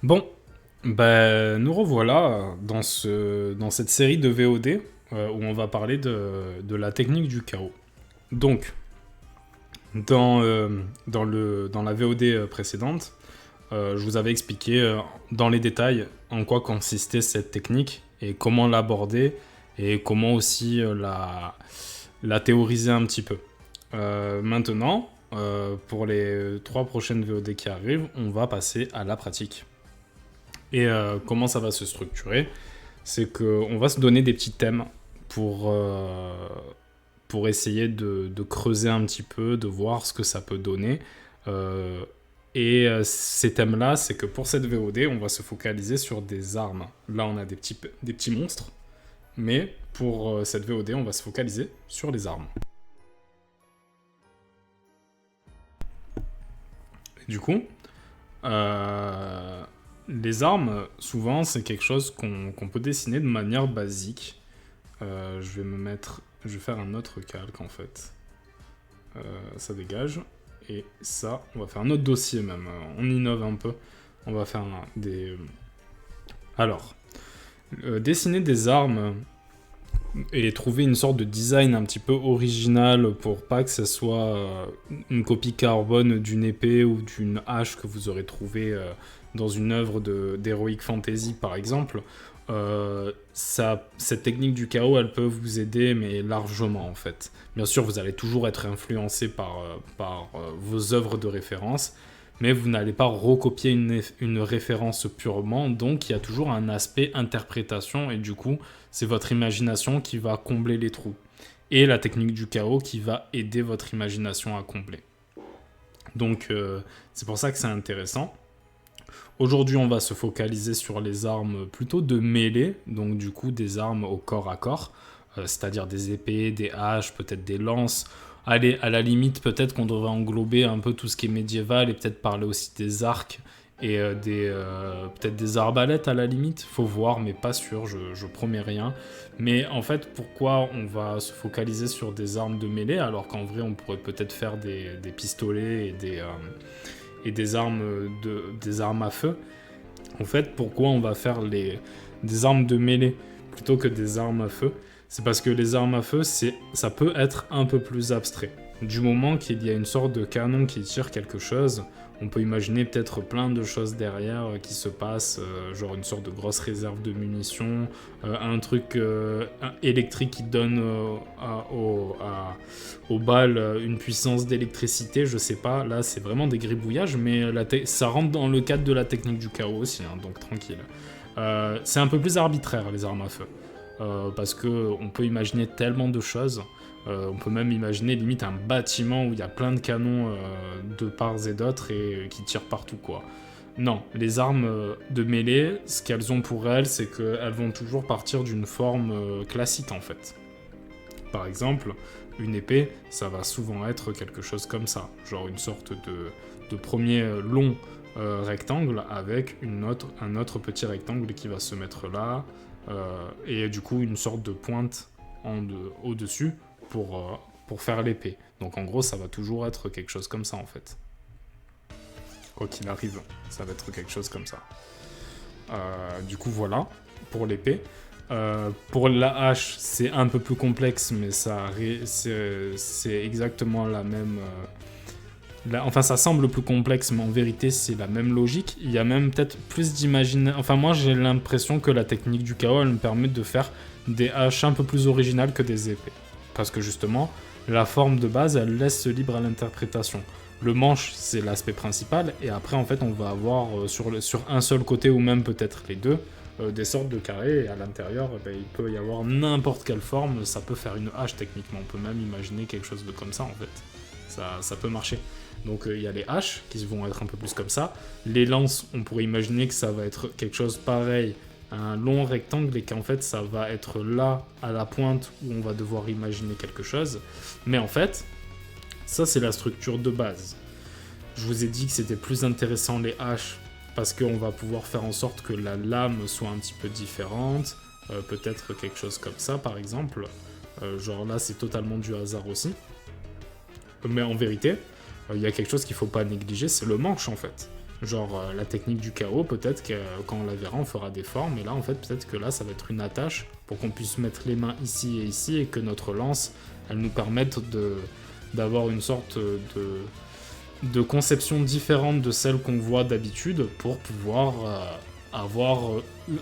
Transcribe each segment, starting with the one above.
Bon, nous revoilà dans cette série de VOD où on va parler de la technique du chaos. Donc, dans la VOD précédente, je vous avais expliqué dans les détails en quoi consistait cette technique et comment l'aborder et comment aussi la théoriser un petit peu. Maintenant, pour les 3 prochaines VOD qui arrivent, on va passer à la pratique. Et comment ça va se structurer? C'est qu'on va se donner des petits thèmes pour, euh, pour essayer de creuser un petit peu, de voir ce que ça peut donner. Euh, Ces thèmes-là, c'est que pour cette VOD, on va se focaliser sur des armes. Là, on a des petits monstres, mais pour cette VOD, on va se focaliser sur les armes. Du coup, euh, les armes, souvent, c'est quelque chose qu'on peut dessiner de manière basique. Je vais faire un autre calque en fait. Ça dégage. Et ça, on va faire un autre dossier même. On innove un peu. On va faire des. Alors, dessiner des armes et trouver une sorte de design un petit peu original pour pas que ce soit une copie carbone d'une épée ou d'une hache que vous aurez trouvé dans une œuvre d'Heroic Fantasy par exemple. Cette technique du chaos, elle peut vous aider, mais largement en fait. Bien sûr, vous allez toujours être influencé par vos œuvres de référence, mais vous n'allez pas recopier une référence purement, donc il y a toujours un aspect interprétation, et du coup, c'est votre imagination qui va combler les trous. Et la technique du chaos qui va aider votre imagination à combler. Donc c'est pour ça que c'est intéressant. Aujourd'hui, on va se focaliser sur les armes plutôt de mêlée, donc du coup des armes au corps à corps, c'est-à-dire des épées, des haches, peut-être des lances. Allez, à la limite, peut-être qu'on devrait englober un peu tout ce qui est médiéval et peut-être parler aussi des arcs et peut-être des arbalètes à la limite. Faut voir, mais pas sûr, je promets rien. Mais en fait, pourquoi on va se focaliser sur des armes de mêlée alors qu'en vrai, on pourrait peut-être faire des pistolets et des armes à feu. En fait, pourquoi on va faire des armes de mêlée plutôt que des armes à feu? C'est parce que les armes à feu, ça peut être un peu plus abstrait. Du moment qu'il y a une sorte de canon qui tire quelque chose, on peut imaginer peut-être plein de choses derrière qui se passent, genre une sorte de grosse réserve de munitions, un truc électrique qui donne aux balles une puissance d'électricité, je sais pas, là c'est vraiment des gribouillages, mais ça rentre dans le cadre de la technique du chaos aussi, hein, donc tranquille. C'est un peu plus arbitraire les armes à feu, parce que on peut imaginer tellement de choses. On peut même imaginer limite un bâtiment où il y a plein de canons de parts et d'autres et qui tirent partout quoi. Non, les armes de mêlée, ce qu'elles ont pour elles, c'est qu'elles vont toujours partir d'une forme classique en fait. Par exemple, une épée, ça va souvent être quelque chose comme ça, genre une sorte de premier long rectangle avec un autre petit rectangle qui va se mettre là, et du coup une sorte de pointe au-dessus pour faire l'épée. Donc en gros, ça va toujours être quelque chose comme ça en fait. Quoi qu'il arrive, ça va être quelque chose comme ça. Du coup, voilà, pour l'épée. Pour la hache, c'est un peu plus complexe, mais c'est exactement la même. Enfin, ça semble plus complexe, mais en vérité, c'est la même logique. Il y a même peut-être plus d'imaginer. Enfin, moi, j'ai l'impression que la technique du chaos, elle me permet de faire des haches un peu plus originales que des épées. Parce que justement, la forme de base, elle laisse libre à l'interprétation. Le manche, c'est l'aspect principal, et après, en fait, on va avoir sur un seul côté, ou même peut-être les deux, des sortes de carrés, et à l'intérieur, il peut y avoir n'importe quelle forme, ça peut faire une hache techniquement, on peut même imaginer quelque chose de comme ça en fait. Ça peut marcher. Donc il y a les haches qui vont être un peu plus comme ça. Les lances, on pourrait imaginer que ça va être quelque chose pareil, un long rectangle et qu'en fait ça va être là à la pointe où on va devoir imaginer quelque chose. Mais en fait, ça c'est la structure de base. Je vous ai dit que c'était plus intéressant les haches parce qu'on va pouvoir faire en sorte que la lame soit un petit peu différente. Peut-être quelque chose comme ça par exemple. Genre là c'est totalement du hasard aussi. Mais en vérité, il y a quelque chose qu'il ne faut pas négliger, c'est le manche en fait. Genre la technique du chaos, peut-être que quand on la verra, on fera des formes. Et là, en fait, peut-être que là, ça va être une attache pour qu'on puisse mettre les mains ici et que notre lance, elle nous permette d'avoir une sorte de conception différente de celle qu'on voit d'habitude pour pouvoir avoir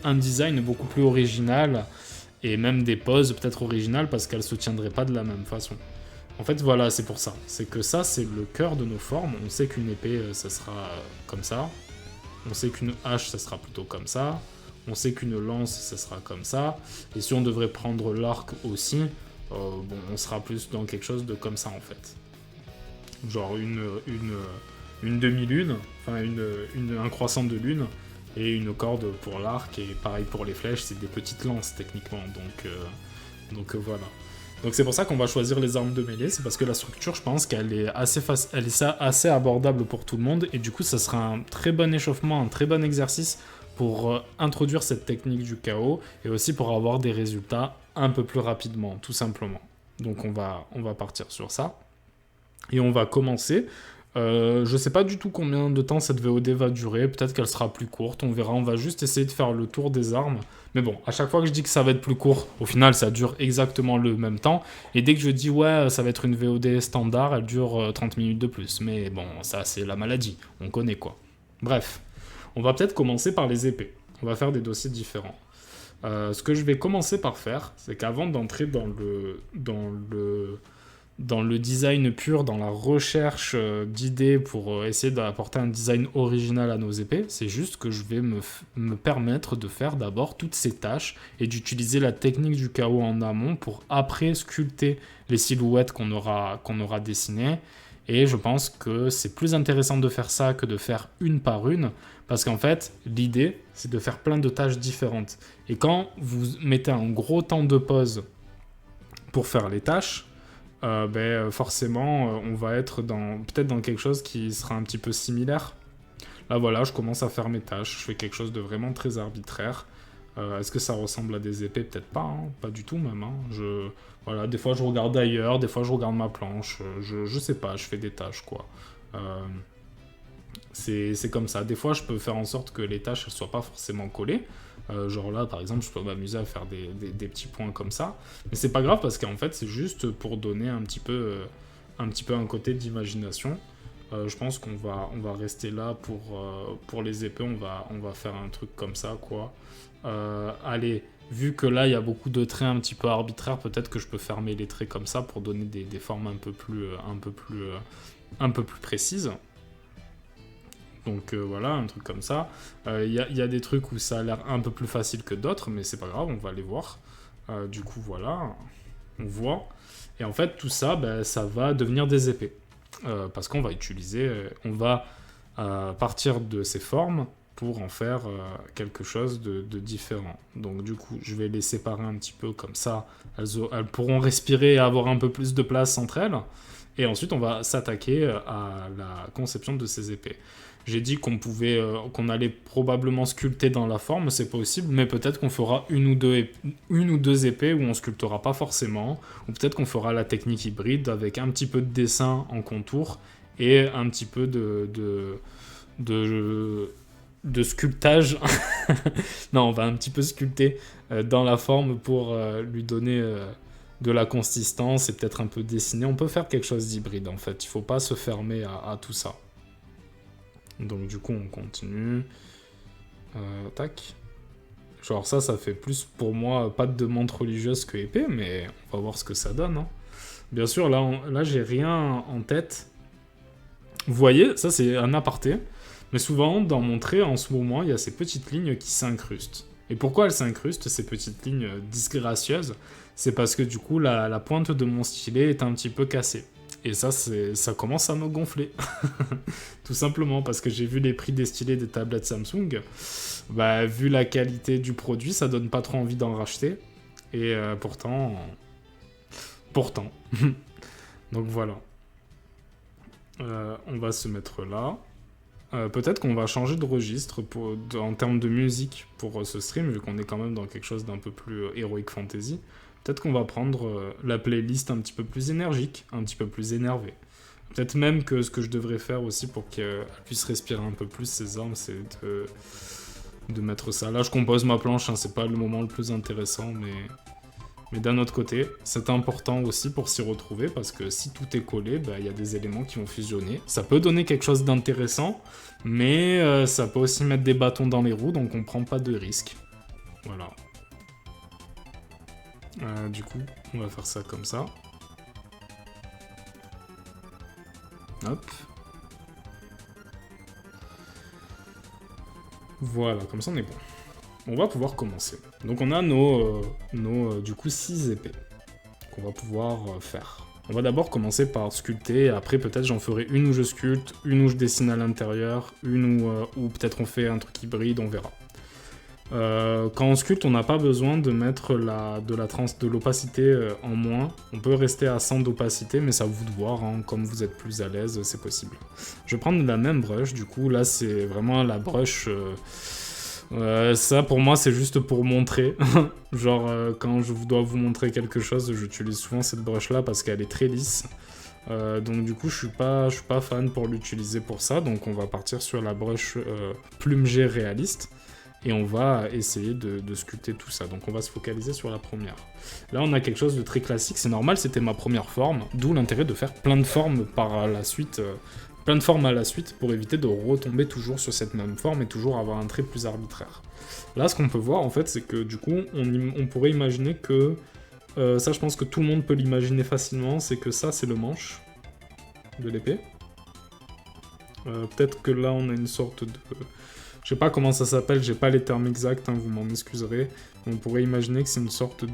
un design beaucoup plus original et même des poses peut-être originales parce qu'elles se tiendraient pas de la même façon. En fait, voilà, c'est pour ça. C'est que ça, c'est le cœur de nos formes. On sait qu'une épée, ça sera comme ça. On sait qu'une hache, ça sera plutôt comme ça. On sait qu'une lance, ça sera comme ça. Et si on devrait prendre l'arc aussi, bon, on sera plus dans quelque chose de comme ça, en fait. Genre une demi-lune, enfin un croissant de lune, et une corde pour l'arc, et pareil pour les flèches, c'est des petites lances, techniquement. Donc voilà. Donc c'est pour ça qu'on va choisir les armes de mêlée, c'est parce que la structure, je pense qu'elle est assez abordable pour tout le monde, et du coup ça sera un très bon échauffement, un très bon exercice pour introduire cette technique du chaos, et aussi pour avoir des résultats un peu plus rapidement, tout simplement. Donc on va partir sur ça, et on va commencer. Je sais pas du tout combien de temps cette VOD va durer, peut-être qu'elle sera plus courte, on verra, on va juste essayer de faire le tour des armes. Mais bon, à chaque fois que je dis que ça va être plus court, au final ça dure exactement le même temps, et dès que je dis ouais, ça va être une VOD standard, elle dure 30 minutes de plus. Mais bon, ça c'est la maladie, on connaît quoi. Bref, on va peut-être commencer par les épées, on va faire des dossiers différents. Ce que je vais commencer par faire, c'est qu'avant d'entrer dans le design pur, dans la recherche d'idées pour essayer d'apporter un design original à nos épées, c'est juste que je vais me permettre de faire d'abord toutes ces tâches et d'utiliser la technique du chaos en amont pour après sculpter les silhouettes qu'on aura dessinées. Et je pense que c'est plus intéressant de faire ça que de faire une par une, parce qu'en fait, l'idée, c'est de faire plein de tâches différentes. Et quand vous mettez un gros temps de pause pour faire les tâches, forcément, on va être peut-être dans quelque chose qui sera un petit peu similaire. Là, voilà, je commence à faire mes tâches, je fais quelque chose de vraiment très arbitraire. Est-ce que ça ressemble à des épées? Peut-être pas, hein, pas du tout même. Hein. Voilà, des fois, je regarde ailleurs, des fois, je regarde ma planche. Je sais pas, je fais des tâches, quoi. C'est comme ça. Des fois, je peux faire en sorte que les tâches ne soient pas forcément collées. Genre là, par exemple, je peux m'amuser à faire des petits points comme ça. Mais c'est pas grave parce qu'en fait, c'est juste pour donner un petit peu un côté d'imagination. Je pense qu'on va rester là pour les épées. On va faire un truc comme ça, quoi. Allez, vu que là, il y a beaucoup de traits un petit peu arbitraires, peut-être que je peux fermer les traits comme ça pour donner des formes un peu plus précises. Donc voilà, un truc comme ça. Il y a des trucs où ça a l'air un peu plus facile que d'autres, mais c'est pas grave, on va les voir. Du coup, voilà, on voit. Et en fait, tout ça, ça va devenir des épées. Parce qu'on va on va partir de ces formes pour en faire quelque chose de différent. Donc du coup, je vais les séparer un petit peu comme ça. Elles pourront respirer et avoir un peu plus de place entre elles. Et ensuite, on va s'attaquer à la conception de ces épées. J'ai dit qu'on allait probablement sculpter dans la forme, c'est possible, mais peut-être qu'on fera une ou deux épées où on sculptera pas forcément, ou peut-être qu'on fera la technique hybride avec un petit peu de dessin en contour et un petit peu de sculptage. Non, on va un petit peu sculpter dans la forme pour lui donner de la consistance et peut-être un peu dessiner. On peut faire quelque chose d'hybride en fait, il faut pas se fermer à tout ça. Donc du coup on continue. Tac. Genre ça fait plus pour moi pas de demande religieuse que épée, mais on va voir ce que ça donne. Hein. Bien sûr là j'ai rien en tête. Vous voyez, ça c'est un aparté. Mais souvent dans mon trait en ce moment il y a ces petites lignes qui s'incrustent. Et pourquoi elles s'incrustent, ces petites lignes disgracieuses? C'est parce que du coup la pointe de mon stylet est un petit peu cassée. Et ça commence à me gonfler. Tout simplement parce que j'ai vu les prix des stylets des tablettes Samsung. Vu la qualité du produit, ça donne pas trop envie d'en racheter. Et pourtant. Donc voilà. On va se mettre là. Peut-être qu'on va changer de registre en termes de musique pour ce stream, vu qu'on est quand même dans quelque chose d'un peu plus Heroic Fantasy. Peut-être qu'on va prendre la playlist un petit peu plus énergique, un petit peu plus énervée. Peut-être même que ce que je devrais faire aussi pour qu'elle puisse respirer un peu plus ces armes, c'est de mettre ça. Là, je compose ma planche, hein, c'est pas le moment le plus intéressant, mais d'un autre côté, c'est important aussi pour s'y retrouver, parce que si tout est collé, bah, y a des éléments qui vont fusionner. Ça peut donner quelque chose d'intéressant, mais ça peut aussi mettre des bâtons dans les roues, donc on prend pas de risques. Voilà. Du coup, on va faire ça comme ça. Hop. Voilà, comme ça on est bon. On va pouvoir commencer. Donc on a du coup 6 épées qu'on va pouvoir faire. On va d'abord commencer par sculpter, et après peut-être j'en ferai une où je sculpte, une où je dessine à l'intérieur, une où peut-être on fait un truc hybride, on verra. Quand on sculpte, on n'a pas besoin de mettre de l'opacité en moins. On peut rester à 100 d'opacité, mais c'est à vous de voir, hein, comme vous êtes plus à l'aise, c'est possible. Je vais prendre la même brush, du coup, là c'est vraiment la brush... ça pour moi c'est juste pour montrer. Genre quand je dois vous montrer quelque chose, j'utilise souvent cette brush là parce qu'elle est très lisse. Donc du coup je suis pas fan pour l'utiliser pour ça, donc on va partir sur la brush plume G réaliste. Et on va essayer de sculpter tout ça. Donc on va se focaliser sur la première. Là on a quelque chose de très classique, c'est normal, c'était ma première forme, d'où l'intérêt de faire plein de formes par la suite, plein de formes à la suite pour éviter de retomber toujours sur cette même forme et toujours avoir un trait plus arbitraire. Là ce qu'on peut voir en fait c'est que du coup on pourrait imaginer que, ça je pense que tout le monde peut l'imaginer facilement, c'est que ça c'est le manche de l'épée. Peut-être que là on a une sorte de... Je sais pas comment ça s'appelle, j'ai pas les termes exacts, hein, vous m'en excuserez. On pourrait imaginer que c'est une sorte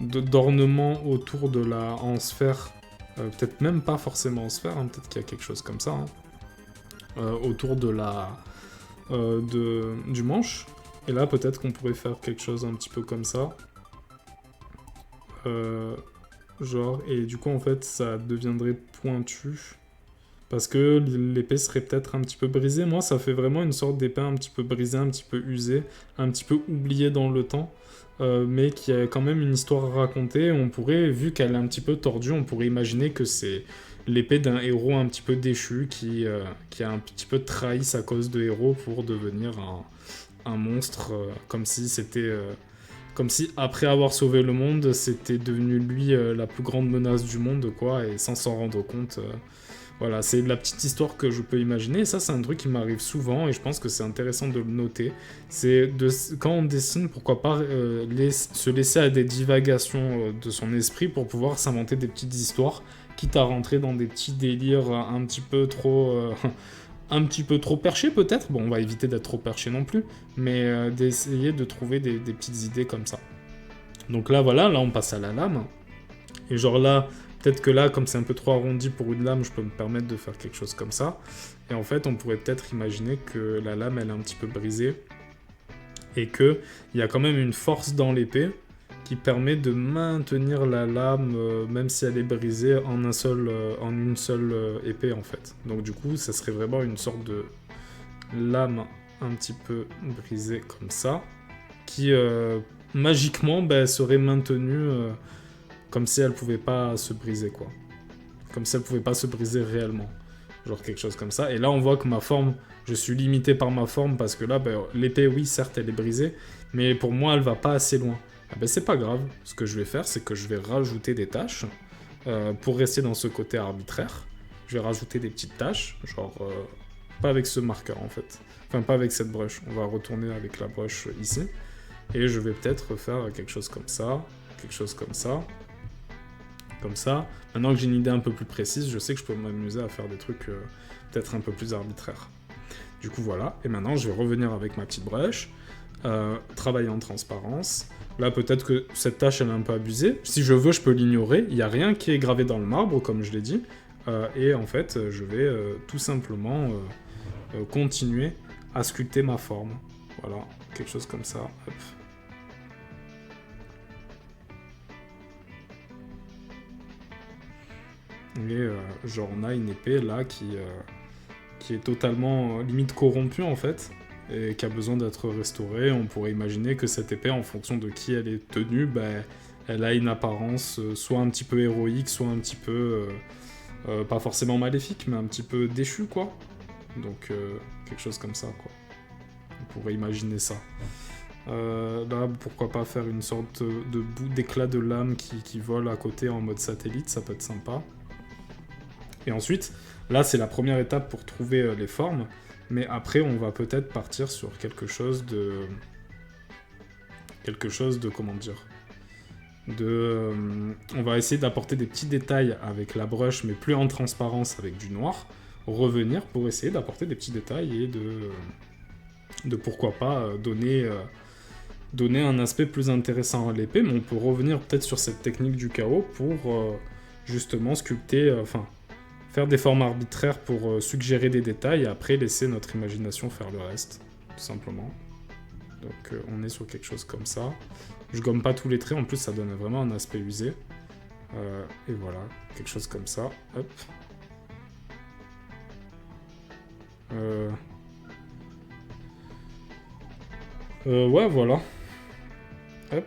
d'ornement autour de la... en sphère. Peut-être même pas forcément en sphère, hein, peut-être qu'il y a quelque chose comme ça. Hein. Autour de la... du manche. Et là, peut-être qu'on pourrait faire quelque chose un petit peu comme ça. Genre, et du coup, en fait, ça deviendrait pointu. Parce que l'épée serait peut-être un petit peu brisée. Moi, ça fait vraiment une sorte d'épée un petit peu brisée, un petit peu usée, un petit peu oubliée dans le temps, mais qui a quand même une histoire à raconter. On pourrait, vu qu'elle est un petit peu tordue, on pourrait imaginer que c'est l'épée d'un héros un petit peu déchu qui a un petit peu trahi sa cause de héros pour devenir un monstre, comme si c'était... comme si, après avoir sauvé le monde, c'était devenu lui la plus grande menace du monde, quoi, et sans s'en rendre compte... Voilà, c'est la petite histoire que je peux imaginer, et ça c'est un truc qui m'arrive souvent, et je pense que c'est intéressant de le noter. C'est quand on dessine, pourquoi pas se laisser à des divagations de son esprit pour pouvoir s'inventer des petites histoires, quitte à rentrer dans des petits délires un petit peu trop... un petit peu trop perchés peut-être, bon on va éviter d'être trop perché non plus, mais d'essayer de trouver des petites idées comme ça. Donc là voilà, là on passe à la lame, et genre là... Peut-être que là, comme c'est un peu trop arrondi pour une lame, je peux me permettre de faire quelque chose comme ça. Et en fait, on pourrait peut-être imaginer que la lame, elle est un petit peu brisée. Et qu'il y a quand même une force dans l'épée qui permet de maintenir la lame, même si elle est brisée, en une seule épée, en fait. Donc du coup, ça serait vraiment une sorte de lame un petit peu brisée comme ça, qui magiquement serait maintenue... comme si elle pouvait pas se briser, quoi. Comme si elle pouvait pas se briser réellement. Genre quelque chose comme ça. Et là, on voit que ma forme, je suis limité par ma forme parce que là, l'épée, oui, certes, elle est brisée, mais pour moi, elle va pas assez loin. Ah c'est pas grave. Ce que je vais faire, c'est que je vais rajouter des tâches pour rester dans ce côté arbitraire. Je vais rajouter des petites tâches, genre pas avec ce marqueur en fait. Enfin, pas avec cette brush. On va retourner avec la brush ici. Et je vais peut-être faire quelque chose comme ça, quelque chose comme ça. Comme ça, maintenant que j'ai une idée un peu plus précise, je sais que je peux m'amuser à faire des trucs peut-être un peu plus arbitraires. Du coup voilà, et maintenant je vais revenir avec ma petite brush, travailler en transparence. Là peut-être que cette tâche elle est un peu abusée, si je veux je peux l'ignorer, il n'y a rien qui est gravé dans le marbre comme je l'ai dit, et en fait je vais tout simplement continuer à sculpter ma forme. Voilà, quelque chose comme ça, hop. Et genre on a une épée là qui est totalement limite corrompue en fait, et qui a besoin d'être restaurée. On pourrait imaginer que cette épée, en fonction de qui elle est tenue, elle a une apparence soit un petit peu héroïque, soit un petit peu Pas forcément maléfique, mais un petit peu déchu, quoi. Donc, quelque chose comme ça, quoi. On pourrait imaginer ça. Là, pourquoi pas faire une sorte de bout d'éclat de lame qui vole à côté en mode satellite, ça peut être sympa. Et ensuite, là, c'est la première étape pour trouver les formes, mais après, on va peut-être partir sur quelque chose de... comment dire, on va essayer d'apporter des petits détails avec la brush, mais plus en transparence avec du noir, revenir pour essayer d'apporter des petits détails et de pourquoi pas donner un aspect plus intéressant à l'épée, mais on peut revenir peut-être sur cette technique du chaos pour justement sculpter, faire des formes arbitraires pour suggérer des détails et après laisser notre imagination faire le reste, tout simplement. Donc on est sur quelque chose comme ça. Je gomme pas tous les traits, en plus ça donne vraiment un aspect usé. Et voilà, quelque chose comme ça. Hop. Ouais, voilà. Hop.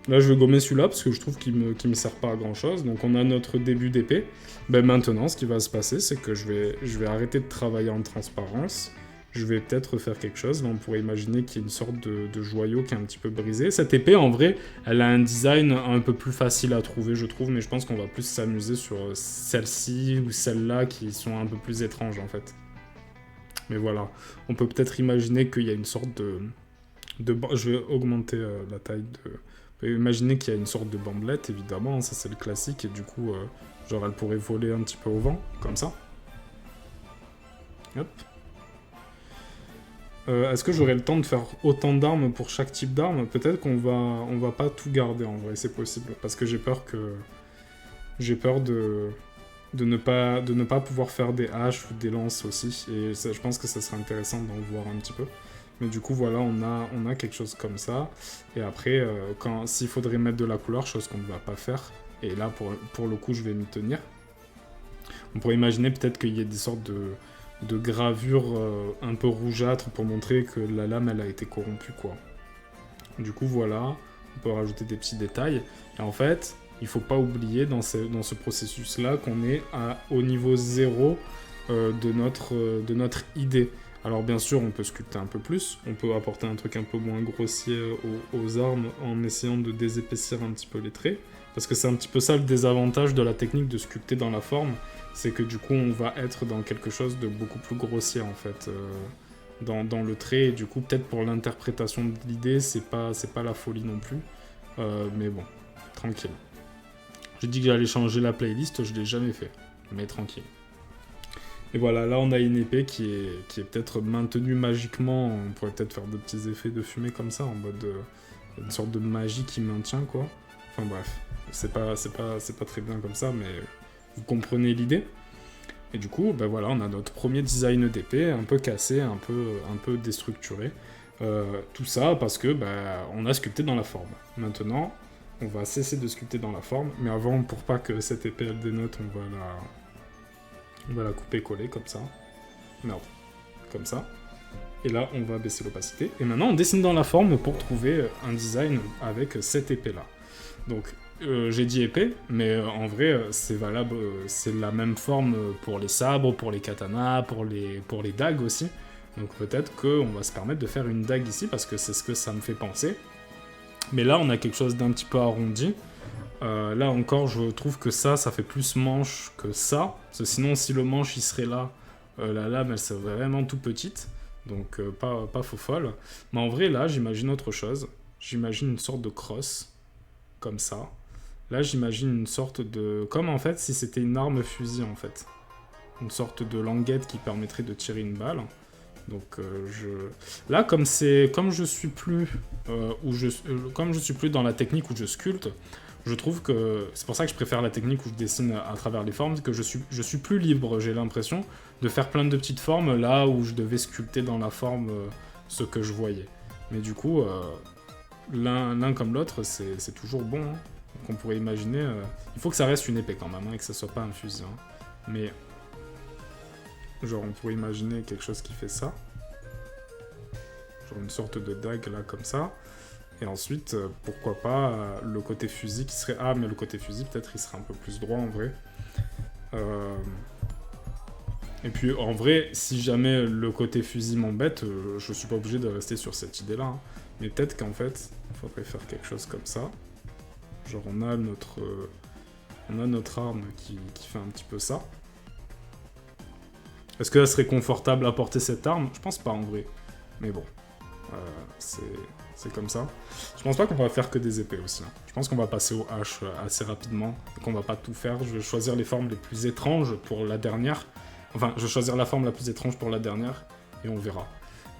Là, je vais gommer celui-là parce que je trouve qu'il me sert pas à grand-chose. Donc, on a notre début d'épée. Ben, maintenant, ce qui va se passer, c'est que je vais arrêter de travailler en transparence. Je vais peut-être refaire quelque chose. Là, on pourrait imaginer qu'il y a une sorte de joyau qui est un petit peu brisé. Cette épée, en vrai, elle a un design un peu plus facile à trouver, je trouve. Mais je pense qu'on va plus s'amuser sur celle-ci ou celle-là qui sont un peu plus étranges, en fait. Mais voilà, on peut peut-être imaginer qu'il y a une sorte je vais augmenter la taille de... On peut imaginer qu'il y a une sorte de bandelette, évidemment, ça c'est le classique, et du coup, genre elle pourrait voler un petit peu au vent, comme ça. Hop. Est-ce que j'aurai le temps de faire autant d'armes pour chaque type d'arme? Peut-être on va pas tout garder en vrai, c'est possible, parce que j'ai peur de ne pas pouvoir faire des haches ou des lances aussi, et ça, je pense que ça serait intéressant d'en voir un petit peu. Mais du coup, voilà, on a quelque chose comme ça. Et après, s'il faudrait mettre de la couleur, chose qu'on ne va pas faire, et là, pour le coup, je vais m'y tenir, on pourrait imaginer peut-être qu'il y ait des sortes de gravures un peu rougeâtres pour montrer que la lame, elle a été corrompue, quoi. Du coup, voilà, on peut rajouter des petits détails. Et en fait, il faut pas oublier dans ce processus-là qu'on est au niveau 0 de notre idée. Alors bien sûr, on peut sculpter un peu plus, on peut apporter un truc un peu moins grossier aux armes en essayant de désépaissir un petit peu les traits, parce que c'est un petit peu ça le désavantage de la technique de sculpter dans la forme, c'est que du coup on va être dans quelque chose de beaucoup plus grossier en fait, dans le trait, et du coup peut-être pour l'interprétation de l'idée, c'est pas la folie non plus, mais bon, tranquille. J'ai dit que j'allais changer la playlist, je l'ai jamais fait, mais tranquille. Et voilà, là on a une épée qui est peut-être maintenue magiquement, on pourrait peut-être faire de petits effets de fumée comme ça, en mode une sorte de magie qui maintient quoi. Enfin bref, c'est pas très bien comme ça, mais vous comprenez l'idée. Et du coup, ben voilà, on a notre premier design d'épée, un peu cassé, un peu déstructuré. Tout ça parce que on a sculpté dans la forme. Maintenant, on va cesser de sculpter dans la forme, mais avant, pour pas que cette épée elle dénote, on va la couper-coller comme ça. Merde. Comme ça. Et là, on va baisser l'opacité. Et maintenant, on dessine dans la forme pour trouver un design avec cette épée-là. Donc, j'ai dit épée, mais en vrai, c'est valable, c'est la même forme pour les sabres, pour les katanas, pour les dagues aussi. Donc peut-être qu'on va se permettre de faire une dague ici, parce que c'est ce que ça me fait penser. Mais là, on a quelque chose d'un petit peu arrondi. Là encore, je trouve que ça fait plus manche que ça. Parce que sinon, si le manche il serait là, la lame elle serait vraiment tout petite. Donc pas faux folle. Mais en vrai, là, j'imagine autre chose. J'imagine une sorte de crosse, comme ça. Là, j'imagine une sorte de... Comme en fait, si c'était une arme fusil en fait. Une sorte de languette qui permettrait de tirer une balle. Donc là, comme je suis plus dans la technique où je sculpte, je trouve que c'est pour ça que je préfère la technique où je dessine à travers les formes, que je suis plus libre, j'ai l'impression de faire plein de petites formes là où je devais sculpter dans la forme ce que je voyais. Mais du coup, l'un comme l'autre, c'est toujours bon. Hein. Donc on pourrait imaginer, il faut que ça reste une épée quand même, hein, et que ça soit pas un fusil. Hein. Mais genre on pourrait imaginer quelque chose qui fait ça. Genre une sorte de dague là comme ça. Et ensuite, pourquoi pas le côté fusil qui serait... Ah, mais le côté fusil, peut-être, il serait un peu plus droit en vrai. Et puis en vrai, si jamais le côté fusil m'embête, je suis pas obligé de rester sur cette idée-là. Hein. Mais peut-être qu'en fait, il faudrait faire quelque chose comme ça. Genre on a notre arme qui fait un petit peu ça. Est-ce que ça serait confortable à porter cette arme? Je pense pas en vrai. Mais bon, c'est comme ça. Je pense pas qu'on va faire que des épées aussi. Hein. Je pense qu'on va passer aux haches assez rapidement. Et qu'on va pas tout faire. Je vais choisir les formes les plus étranges pour la dernière. Enfin, je vais choisir la forme la plus étrange pour la dernière. Et on verra.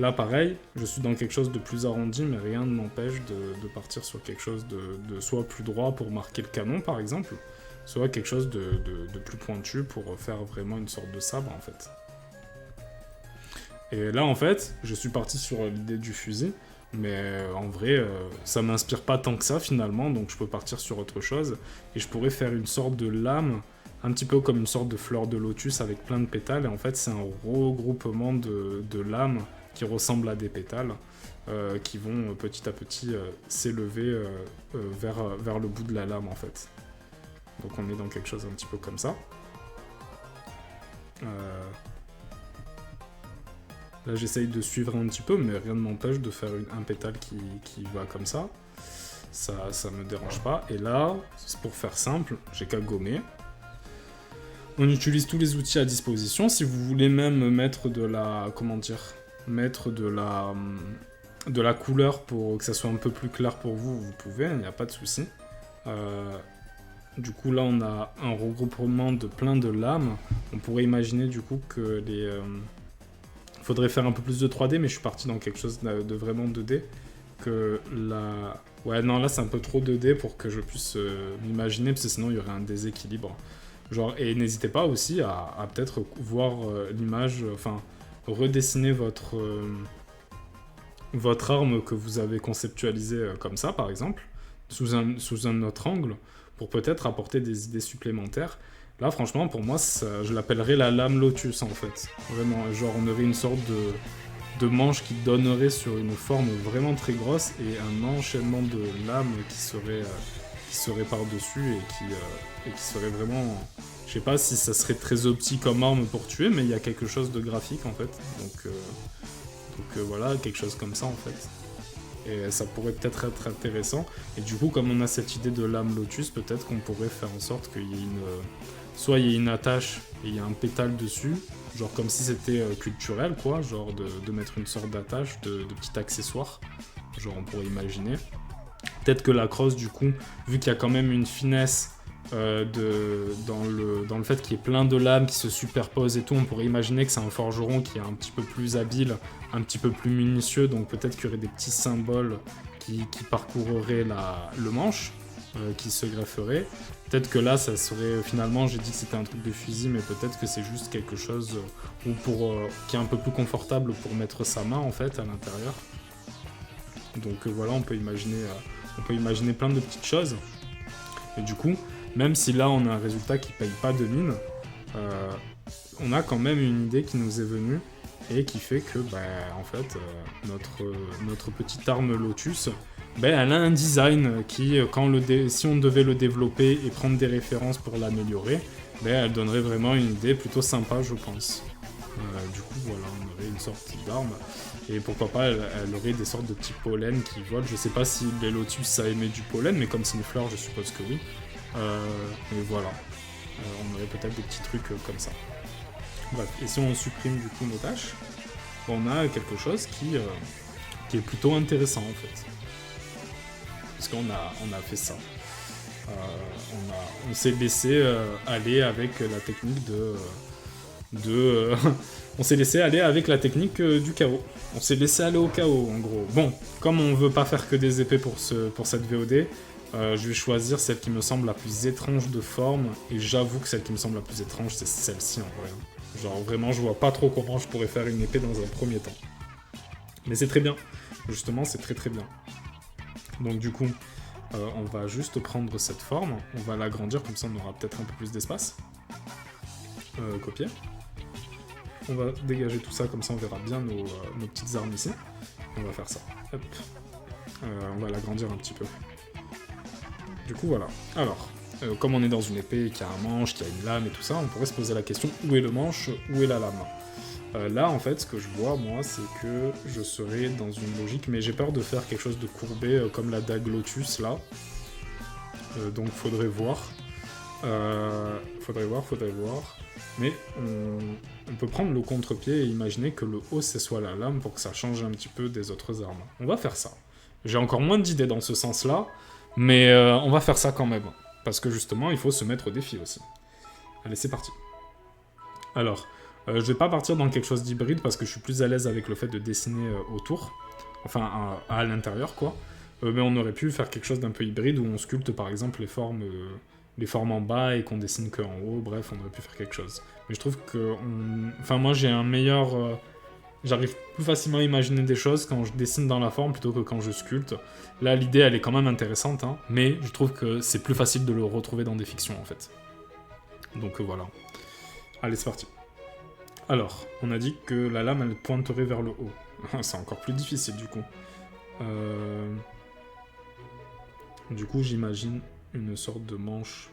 Là, pareil, je suis dans quelque chose de plus arrondi, mais rien ne m'empêche de partir sur quelque chose de soit plus droit pour marquer le canon, par exemple, soit quelque chose de plus pointu pour faire vraiment une sorte de sabre, en fait. Et là, en fait, je suis parti sur l'idée du fusil, mais en vrai, ça m'inspire pas tant que ça, finalement, donc je peux partir sur autre chose, et je pourrais faire une sorte de lame, un petit peu comme une sorte de fleur de lotus avec plein de pétales, et en fait, c'est un regroupement de lames qui ressemblent à des pétales, qui vont petit à petit s'élever vers le bout de la lame, en fait. Donc on est dans quelque chose un petit peu comme ça. Là, j'essaye de suivre un petit peu, mais rien ne m'empêche de faire un pétale qui va comme ça. Ça me dérange pas. Et là, c'est pour faire simple, j'ai qu'à gommer. On utilise tous les outils à disposition. Si vous voulez même mettre de la... Comment dire ? Mettre de la couleur pour que ça soit un peu plus clair pour vous, vous pouvez, il n'y a pas de souci. Du coup, là, on a un regroupement de plein de lames. On pourrait imaginer, du coup, que les... faudrait faire un peu plus de 3D, mais je suis parti dans quelque chose de vraiment 2D. Que la... Ouais, non, là, c'est un peu trop 2D pour que je puisse m'imaginer, parce que sinon, il y aurait un déséquilibre. Genre, et n'hésitez pas aussi à peut-être voir l'image, enfin, redessiner votre arme que vous avez conceptualisée comme ça, par exemple, sous un autre angle, pour peut-être apporter des idées supplémentaires. Là, franchement, pour moi, je l'appellerais la lame lotus, en fait. Vraiment, genre, on aurait une sorte de manche qui donnerait sur une forme vraiment très grosse et un enchaînement de lames qui serait par-dessus et qui serait vraiment... Je sais pas si ça serait très optique comme arme pour tuer, mais il y a quelque chose de graphique, en fait. Donc voilà, quelque chose comme ça, en fait. Et ça pourrait peut-être être intéressant. Et du coup, comme on a cette idée de lame lotus, peut-être qu'on pourrait faire en sorte qu'il y ait soit il y a une attache et il y a un pétale dessus, genre comme si c'était culturel, quoi, genre de mettre une sorte d'attache, de petit accessoire, genre on pourrait imaginer. Peut-être que la crosse, du coup, vu qu'il y a quand même une finesse dans le fait qu'il y ait plein de lames qui se superposent et tout, on pourrait imaginer que c'est un forgeron qui est un petit peu plus habile, un petit peu plus minutieux, donc peut-être qu'il y aurait des petits symboles qui parcourraient le manche, qui se grefferaient. Peut-être que là, ça serait... Finalement, j'ai dit que c'était un truc de fusil, mais peut-être que c'est juste quelque chose qui est un peu plus confortable pour mettre sa main, en fait, à l'intérieur. Donc voilà, on peut imaginer plein de petites choses. Et du coup, même si là, on a un résultat qui paye pas de mine, on a quand même une idée qui nous est venue et qui fait que, en fait, notre petite arme Lotus... elle a un design qui, si on devait le développer et prendre des références pour l'améliorer, elle donnerait vraiment une idée plutôt sympa, je pense. Du coup, voilà, on aurait une sorte d'arme. Et pourquoi pas, elle aurait des sortes de petits pollens qui volent. Je sais pas si les lotus, ça émet du pollen, mais comme c'est une fleur, je suppose que oui. Mais voilà. On aurait peut-être des petits trucs comme ça. Bref, et si on supprime du coup nos tâches, on a quelque chose qui est plutôt intéressant, en fait. Parce qu'on a fait ça. On s'est laissé aller avec la technique on s'est laissé aller avec la technique du chaos. On s'est laissé aller au chaos, en gros. Bon, comme on veut pas faire que des épées pour cette VOD, je vais choisir celle qui me semble la plus étrange de forme, et j'avoue que celle qui me semble la plus étrange, c'est celle-ci, en vrai. Genre, vraiment, je vois pas trop comment je pourrais faire une épée dans un premier temps. Mais c'est très bien. Justement, c'est très très bien. Donc du coup, on va juste prendre cette forme, on va l'agrandir, comme ça on aura peut-être un peu plus d'espace. Copier. On va dégager tout ça, comme ça on verra bien nos petites armes ici. On va faire ça. Hop. On va l'agrandir un petit peu. Du coup voilà. Alors, Comme on est dans une épée, qu'il y a un manche, qu'il y a une lame et tout ça, on pourrait se poser la question où est le manche, où est la lame. Là, en fait, ce que je vois, moi, c'est que je serais dans une logique, mais j'ai peur de faire quelque chose de courbé, comme la dague Lotus, là. Donc, faudrait voir. Faudrait voir. Mais on peut prendre le contre-pied et imaginer que le haut, c'est soit la lame, pour que ça change un petit peu des autres armes. On va faire ça. J'ai encore moins d'idées dans ce sens-là, mais on va faire ça quand même. Parce que, justement, il faut se mettre au défi aussi. Allez, c'est parti. Alors... je vais pas partir dans quelque chose d'hybride parce que je suis plus à l'aise avec le fait de dessiner autour. Enfin, à l'intérieur, quoi. Mais on aurait pu faire quelque chose d'un peu hybride où on sculpte, par exemple, les formes en bas et qu'on dessine que en haut. Bref, on aurait pu faire quelque chose. Mais je trouve que... Enfin, moi, j'ai un meilleur... J'arrive plus facilement à imaginer des choses quand je dessine dans la forme plutôt que quand je sculpte. Là, l'idée, elle est quand même intéressante, hein, mais je trouve que c'est plus facile de le retrouver dans des fictions, en fait. Donc, voilà. Allez, c'est parti. Alors, on a dit que la lame, elle pointerait vers le haut. C'est encore plus difficile, du coup. Du coup, j'imagine une sorte de manche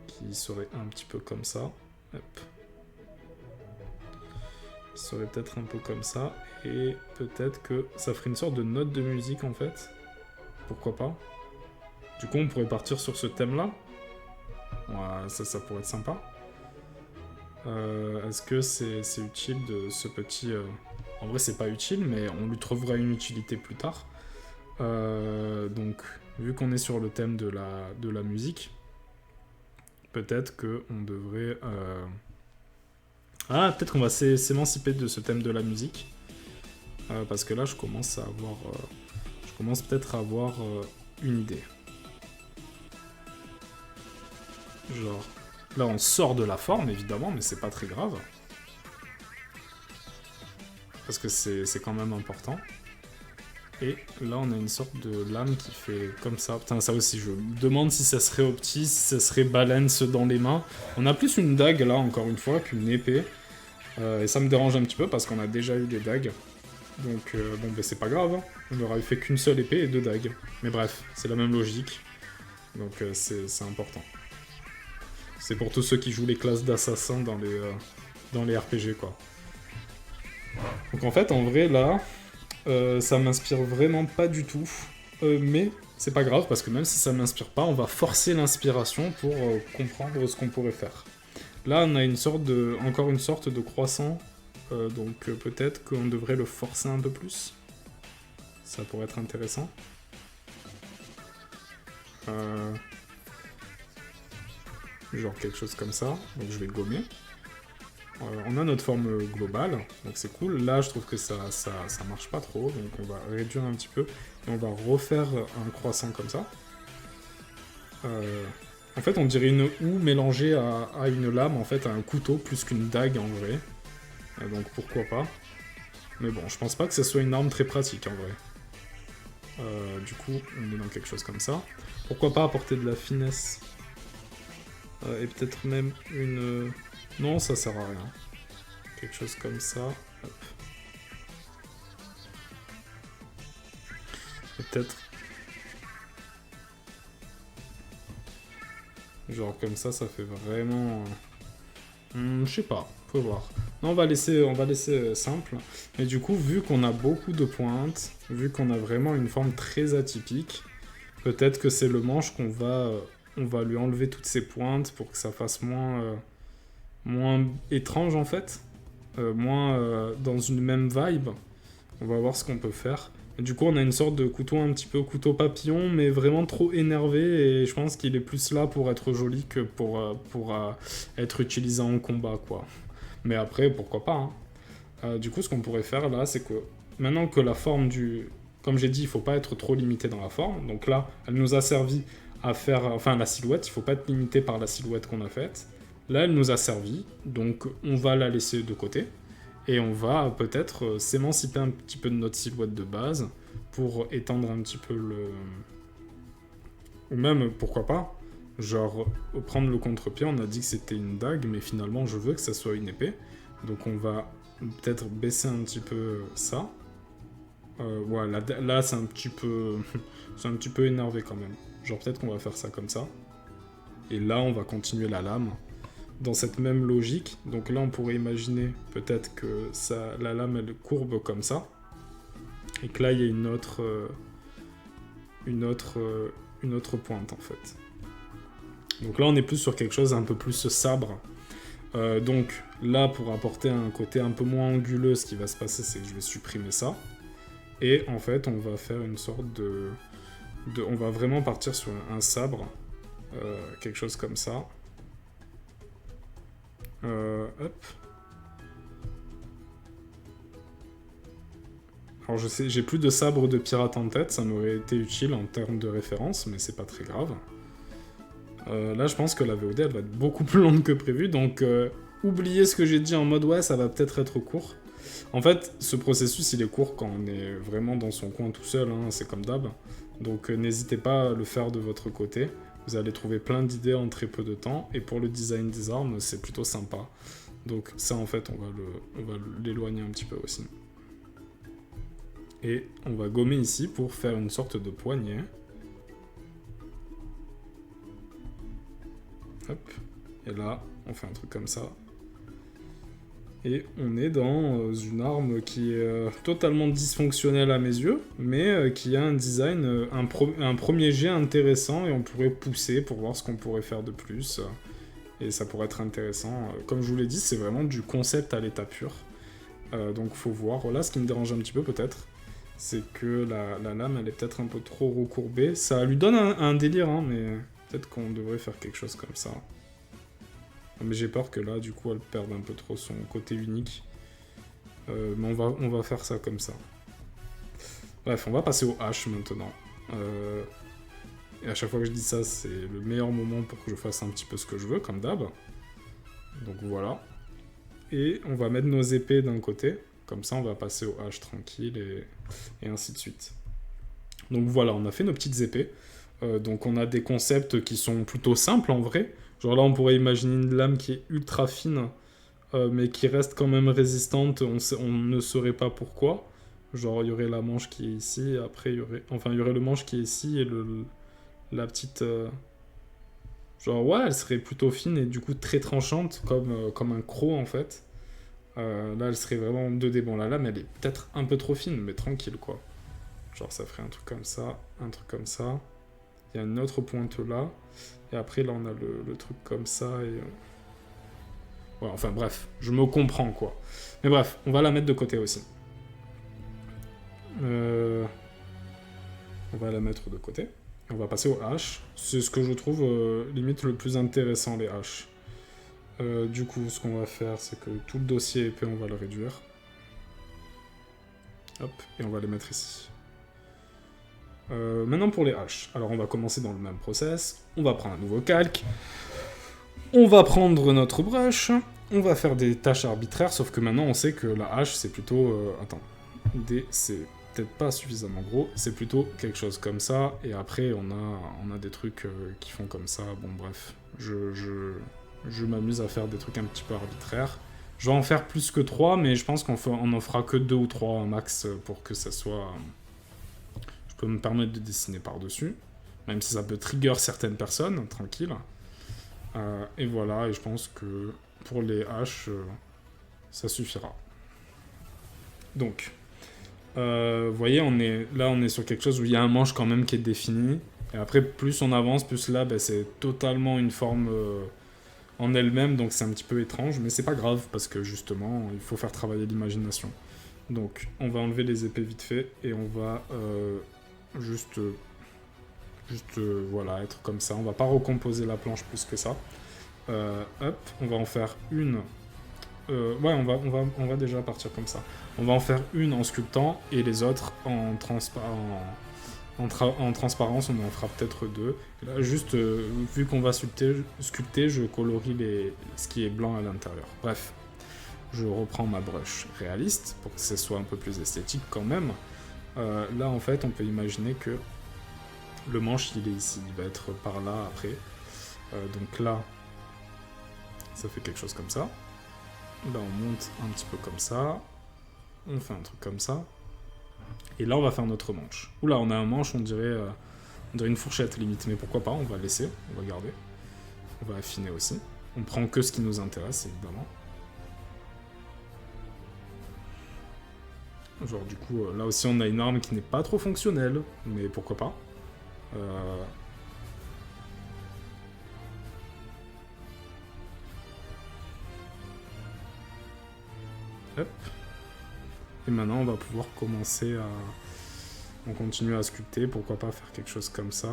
qui serait un petit peu comme ça. Hop. Qui serait peut-être un peu comme ça. Et peut-être que ça ferait une sorte de note de musique, en fait. Pourquoi pas. Du coup, on pourrait partir sur ce thème-là. Ouais, ça pourrait être sympa. Est-ce que c'est utile de ce petit... En vrai, c'est pas utile, mais on lui trouvera une utilité plus tard. Donc, vu qu'on est sur le thème de la musique, peut-être qu'on devrait... Ah, peut-être qu'on va s'émanciper de ce thème de la musique. Parce que là, je commence à avoir... je commence peut-être à avoir une idée. Genre... Là, on sort de la forme, évidemment, mais c'est pas très grave. Parce que c'est quand même important. Et là, on a une sorte de lame qui fait comme ça. Putain, ça aussi, je me demande si ça serait opti, si ça serait balance dans les mains. On a plus une dague, là, encore une fois, qu'une épée. Et ça me dérange un petit peu, parce qu'on a déjà eu des dagues. Donc, bon, ben c'est pas grave. Hein. On aurait fait qu'une seule épée et 2 dagues. Mais bref, c'est la même logique. Donc, c'est important. C'est pour tous ceux qui jouent les classes d'assassins dans les RPG, quoi. Donc en fait, en vrai, là, ça m'inspire vraiment pas du tout. Mais c'est pas grave, parce que même si ça m'inspire pas, on va forcer l'inspiration pour comprendre ce qu'on pourrait faire. Là, on a encore une sorte de croissant. Donc peut-être qu'on devrait le forcer un peu plus. Ça pourrait être intéressant. Genre quelque chose comme ça, donc je vais gommer. On a notre forme globale, donc c'est cool. Là, je trouve que ça marche pas trop, donc on va réduire un petit peu. Et on va refaire un croissant comme ça. En fait, on dirait une houe mélangée à une lame, en fait, à un couteau, plus qu'une dague, en vrai. Donc pourquoi pas. Mais bon, je pense pas que ce soit une arme très pratique, en vrai. Du coup, on est dans quelque chose comme ça. Pourquoi pas apporter de la finesse et peut-être même une... Non, ça sert à rien. Quelque chose comme ça. Hop. Peut-être... Genre comme ça fait vraiment... je sais pas, faut voir. Non, on va laisser simple. Mais du coup, vu qu'on a beaucoup de pointes, vu qu'on a vraiment une forme très atypique, peut-être que c'est le manche qu'on va... on va lui enlever toutes ces pointes pour que ça fasse moins étrange en fait, moins dans une même vibe. On va voir ce qu'on peut faire. Et du coup, on a une sorte de couteau un petit peu couteau papillon, mais vraiment trop énervé, et je pense qu'il est plus là pour être joli que pour être utilisé en combat, quoi. Mais après, pourquoi pas, hein. Du coup, ce qu'on pourrait faire là, c'est que maintenant que la forme du... Comme j'ai dit, il faut pas être trop limité dans la forme. Donc là, elle nous a servi à faire... Enfin, la silhouette, il faut pas être limité par la silhouette qu'on a faite. Là, elle nous a servi, donc on va la laisser de côté. Et on va peut-être s'émanciper un petit peu de notre silhouette de base pour étendre un petit peu le... Ou même, pourquoi pas, genre prendre le contre-pied, on a dit que c'était une dague, mais finalement je veux que ça soit une épée. Donc on va peut-être baisser un petit peu ça. Voilà, là c'est un petit peu... c'est un petit peu énervé quand même. Genre peut-être qu'on va faire ça comme ça. Et là, on va continuer la lame dans cette même logique. Donc là, on pourrait imaginer peut-être que la lame, elle courbe comme ça. Et que là, il y a une autre pointe, en fait. Donc là, on est plus sur quelque chose un peu plus sabre. Donc là, pour apporter un côté un peu moins anguleux, ce qui va se passer, c'est que je vais supprimer ça. Et en fait, on va faire une sorte on va vraiment partir sur un sabre. Quelque chose comme ça. Hop. Alors je sais, j'ai plus de sabre de pirate en tête, ça m'aurait été utile en termes de référence, mais c'est pas très grave. Là, je pense que la VOD, elle va être beaucoup plus longue que prévu, donc oubliez ce que j'ai dit en mode ouais, ça va peut-être être court. En fait, ce processus, il est court quand on est vraiment dans son coin tout seul, hein, c'est comme d'hab. Donc n'hésitez pas à le faire de votre côté. Vous allez trouver plein d'idées en très peu de temps, et pour le design des armes, c'est plutôt sympa. Donc ça, en fait, on va l'éloigner un petit peu aussi. Et on va gommer ici pour faire une sorte de poignée. Hop. Et là, on fait un truc comme ça. Et on est dans une arme qui est totalement dysfonctionnelle à mes yeux, mais qui a un design, un premier jet intéressant, et on pourrait pousser pour voir ce qu'on pourrait faire de plus. Et ça pourrait être intéressant. Comme je vous l'ai dit, c'est vraiment du concept à l'état pur. Donc faut voir. Là, ce qui me dérange un petit peu peut-être, c'est que la lame, elle est peut-être un peu trop recourbée. Ça lui donne un délire, hein, mais peut-être qu'on devrait faire quelque chose comme ça. Mais j'ai peur que là, du coup, elle perde un peu trop son côté unique. Mais on va faire ça comme ça. Bref, on va passer au H maintenant. Et à chaque fois que je dis ça, c'est le meilleur moment pour que je fasse un petit peu ce que je veux, comme d'hab. Donc voilà. Et on va mettre nos épées d'un côté. Comme ça, on va passer au H tranquille et ainsi de suite. Donc voilà, on a fait nos petites épées. Donc on a des concepts qui sont plutôt simples en vrai. Genre là, on pourrait imaginer une lame qui est ultra fine, mais qui reste quand même résistante. On ne saurait pas pourquoi. Genre, il y aurait la manche qui est ici, et après, il y aurait le manche qui est ici, et la petite... Genre, ouais, elle serait plutôt fine, et du coup très tranchante, comme un croc, en fait. Là, elle serait vraiment en 2D. Bon, la lame, elle est peut-être un peu trop fine, mais tranquille, quoi. Genre, ça ferait un truc comme ça, un truc comme ça. Il y a une autre pointe là. Et après, là, on a le truc comme ça. Et... Ouais, enfin, bref. Je me comprends, quoi. Mais bref, on va la mettre de côté aussi. On va la mettre de côté. Et on va passer au H. C'est ce que je trouve limite le plus intéressant, les H. Du coup, ce qu'on va faire, c'est que tout le dossier épais, on va le réduire. Hop, et on va les mettre ici. Maintenant pour les haches. Alors on va commencer dans le même process. On va prendre un nouveau calque. On va prendre notre brush. On va faire des tâches arbitraires, sauf que maintenant on sait que la hache c'est plutôt... Attends. D, c'est peut-être pas suffisamment gros. C'est plutôt quelque chose comme ça. Et après on a des trucs qui font comme ça. Bon bref. Je m'amuse à faire des trucs un petit peu arbitraires. Je vais en faire plus que 3, mais je pense qu'on en fera que 2 ou 3 max pour que ça soit... Je peux me permettre de dessiner par-dessus, même si ça peut trigger certaines personnes, tranquille. Et voilà, et je pense que pour les haches, ça suffira. Donc, vous voyez, on est sur quelque chose où il y a un manche quand même qui est défini. Et après, plus on avance, plus là, c'est totalement une forme... en elle-même, donc c'est un petit peu étrange, mais c'est pas grave, parce que justement, il faut faire travailler l'imagination. Donc, on va enlever les épées vite fait, et on va juste voilà, être comme ça. On va pas recomposer la planche plus que ça. Hop, on va en faire une... ouais, on va déjà partir comme ça. On va en faire une en sculptant, et les autres en transparence, on en fera peut-être 2. Et là, juste, vu qu'on va sculpter, je colorie ce qui est blanc à l'intérieur. Bref, je reprends ma brush réaliste, pour que ce soit un peu plus esthétique quand même. Là, en fait, on peut imaginer que le manche, il est ici. Il va être par là, après. Donc là, ça fait quelque chose comme ça. Là, on monte un petit peu comme ça. On fait un truc comme ça. Et là, on va faire notre manche. Oula, on a un manche, on dirait une fourchette limite. Mais pourquoi pas, on va laisser, on va garder. On va affiner aussi. On prend que ce qui nous intéresse, évidemment. Genre, du coup, là aussi, on a une arme qui n'est pas trop fonctionnelle, mais pourquoi pas. Hop. Et maintenant, on va pouvoir commencer à... On continue à sculpter, pourquoi pas faire quelque chose comme ça.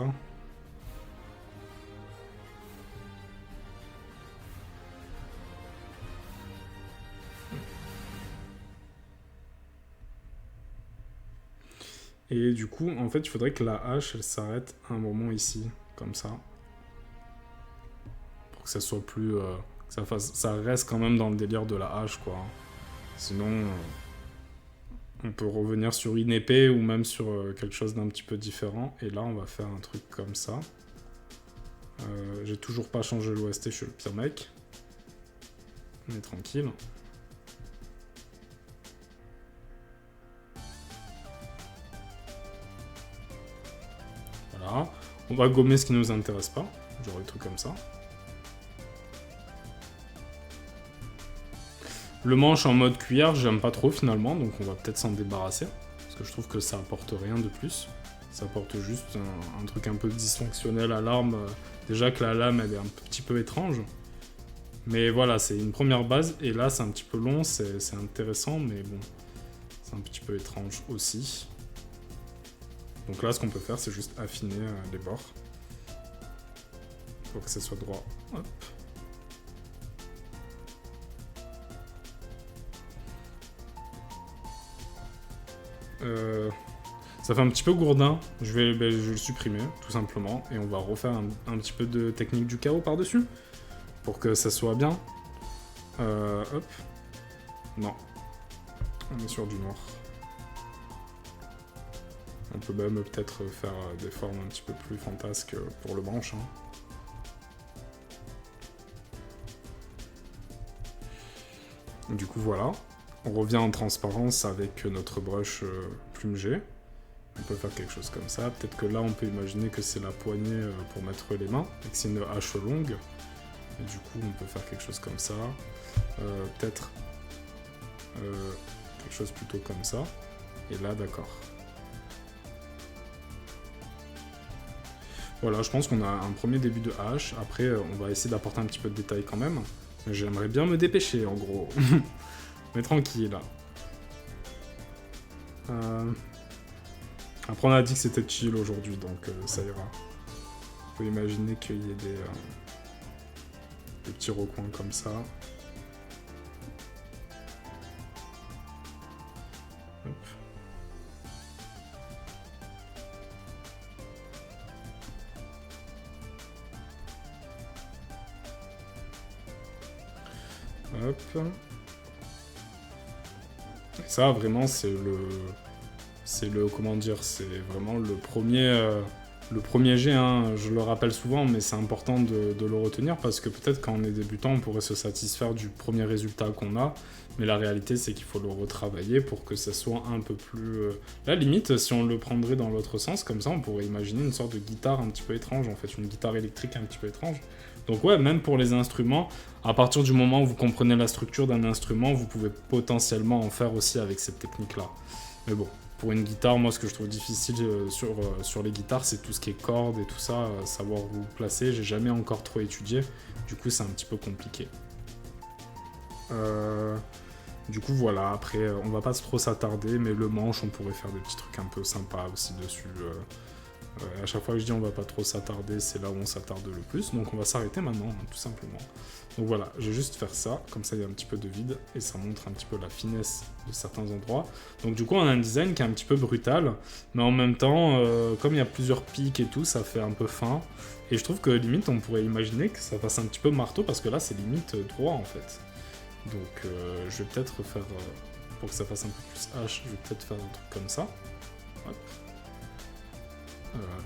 Et du coup, en fait, il faudrait que la hache, elle s'arrête à un moment ici, comme ça. Pour que ça soit plus... que ça reste quand même dans le délire de la hache, quoi. Sinon, on peut revenir sur une épée ou même sur quelque chose d'un petit peu différent. Et là, on va faire un truc comme ça. J'ai toujours pas changé l'OST, je suis le pire mec. On est tranquille. Voilà. On va gommer ce qui nous intéresse pas. Genre des trucs comme ça. Le manche en mode cuillère, j'aime pas trop finalement, donc on va peut-être s'en débarrasser. Parce que je trouve que ça apporte rien de plus. Ça apporte juste un truc un peu dysfonctionnel à l'arme. Déjà que la lame, elle est un petit peu étrange. Mais voilà, c'est une première base. Et là, c'est un petit peu long, c'est intéressant, mais bon, c'est un petit peu étrange aussi. Donc là, ce qu'on peut faire, c'est juste affiner les bords. Pour que ça soit droit. Hop. Ça fait un petit peu gourdin, je vais le supprimer tout simplement et on va refaire un petit peu de technique du chaos par-dessus pour que ça soit bien. Hop. Non. On est sur du noir. On peut même peut-être faire des formes un petit peu plus fantasques pour le manche. Hein. Du coup voilà. On revient en transparence avec notre brush plume G. On peut faire quelque chose comme ça. Peut-être que là, on peut imaginer que c'est la poignée pour mettre les mains, et que c'est une hache longue. Et du coup, on peut faire quelque chose comme ça. Peut-être quelque chose plutôt comme ça. Et là, d'accord. Voilà, je pense qu'on a un premier début de hache. Après, on va essayer d'apporter un petit peu de détails quand même. Mais j'aimerais bien me dépêcher, en gros. Mais tranquille, là. Après, on a dit que c'était chill aujourd'hui, donc ça ira. On peut imaginer qu'il y ait des petits recoins comme ça. Hop. Hop. Et ça, vraiment, c'est comment dire, c'est vraiment le premier jet, hein, je le rappelle souvent, mais c'est important de le retenir parce que peut-être quand on est débutant, on pourrait se satisfaire du premier résultat qu'on a, mais la réalité c'est qu'il faut le retravailler pour que ça soit un peu plus... La limite, si on le prendrait dans l'autre sens, comme ça, on pourrait imaginer une sorte de guitare un petit peu étrange, en fait, une guitare électrique un petit peu étrange. Donc ouais, même pour les instruments, à partir du moment où vous comprenez la structure d'un instrument, vous pouvez potentiellement en faire aussi avec cette technique-là. Mais bon, pour une guitare, moi, ce que je trouve difficile sur les guitares, c'est tout ce qui est cordes et tout ça, savoir où placer. J'ai jamais encore trop étudié, du coup, c'est un petit peu compliqué. Du coup, voilà, après, on va pas trop s'attarder, mais le manche, on pourrait faire des petits trucs un peu sympas aussi dessus. À chaque fois que je dis on va pas trop s'attarder, c'est là où on s'attarde le plus, donc on va s'arrêter maintenant, tout simplement. Donc voilà, je vais juste faire ça, comme ça il y a un petit peu de vide, et ça montre un petit peu la finesse de certains endroits. Donc du coup on a un design qui est un petit peu brutal, mais en même temps, comme il y a plusieurs pics et tout, ça fait un peu fin, et je trouve que limite on pourrait imaginer que ça fasse un petit peu marteau, parce que là c'est limite droit en fait. Donc je vais peut-être faire, pour que ça fasse un peu plus H, je vais peut-être faire un truc comme ça. Hop.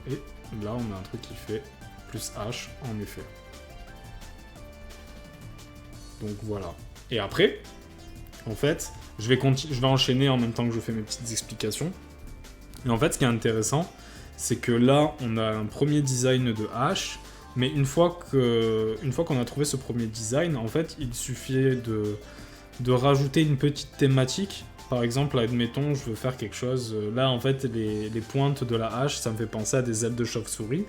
Et là on a un truc qui fait plus H en effet. Donc voilà. Et après, en fait, je vais enchaîner en même temps que je fais mes petites explications. Et en fait, ce qui est intéressant, c'est que là, on a un premier design de H, Mais une fois qu'on a trouvé ce premier design, en fait, il suffit de rajouter une petite thématique. Par exemple, admettons, je veux faire quelque chose... Là, en fait, les pointes de la hache, ça me fait penser à des ailes de chauve-souris.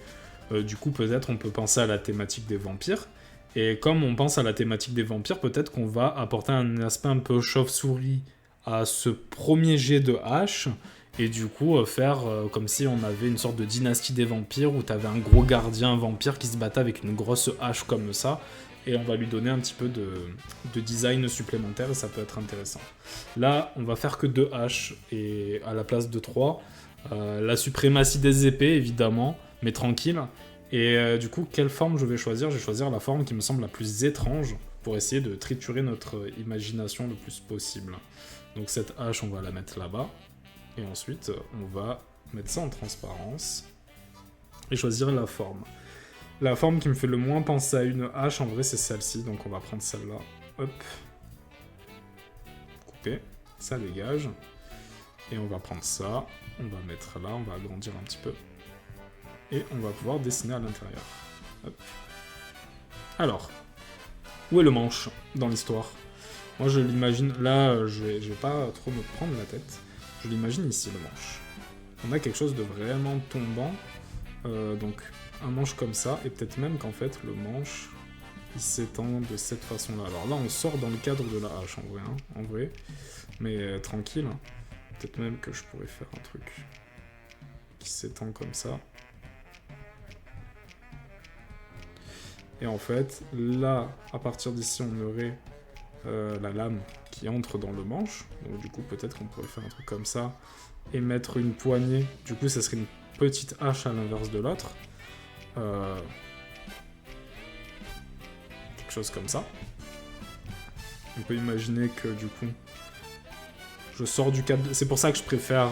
Du coup, peut-être on peut penser à la thématique des vampires. Et comme on pense à la thématique des vampires, peut-être qu'on va apporter un aspect un peu chauve-souris à ce premier jet de hache. Et du coup, faire comme si on avait une sorte de dynastie des vampires où t'avais un gros gardien vampire qui se battait avec une grosse hache comme ça. Et on va lui donner un petit peu de design supplémentaire et ça peut être intéressant. Là, on va faire que 2 haches et à la place de 3. La suprématie des épées, évidemment, mais tranquille. Et du coup, quelle forme je vais choisir? Je vais choisir la forme qui me semble la plus étrange pour essayer de triturer notre imagination le plus possible. Donc cette hache, on va la mettre là-bas. Et ensuite, on va mettre ça en transparence et choisir la forme. La forme qui me fait le moins penser à une hache, en vrai, c'est celle-ci. Donc on va prendre celle-là. Hop. Couper. Ça dégage. Et on va prendre ça. On va mettre là. On va agrandir un petit peu. Et on va pouvoir dessiner à l'intérieur. Hop. Alors. Où est le manche dans l'histoire? Moi, je l'imagine... Là, je vais pas trop me prendre la tête. Je l'imagine ici, le manche. On a quelque chose de vraiment tombant. Donc, un manche comme ça. Et peut-être même qu'en fait, le manche, il s'étend de cette façon-là. Alors là, on sort dans le cadre de la hache, en vrai. Hein, en vrai. Mais tranquille. Hein. Peut-être même que je pourrais faire un truc qui s'étend comme ça. Et en fait, là, à partir d'ici, on aurait la lame qui entre dans le manche. Donc du coup, peut-être qu'on pourrait faire un truc comme ça et mettre une poignée. Du coup, ça serait une petite hache à l'inverse de l'autre. Quelque chose comme ça. On peut imaginer que du coup, je sors du cadre... C'est pour ça que je préfère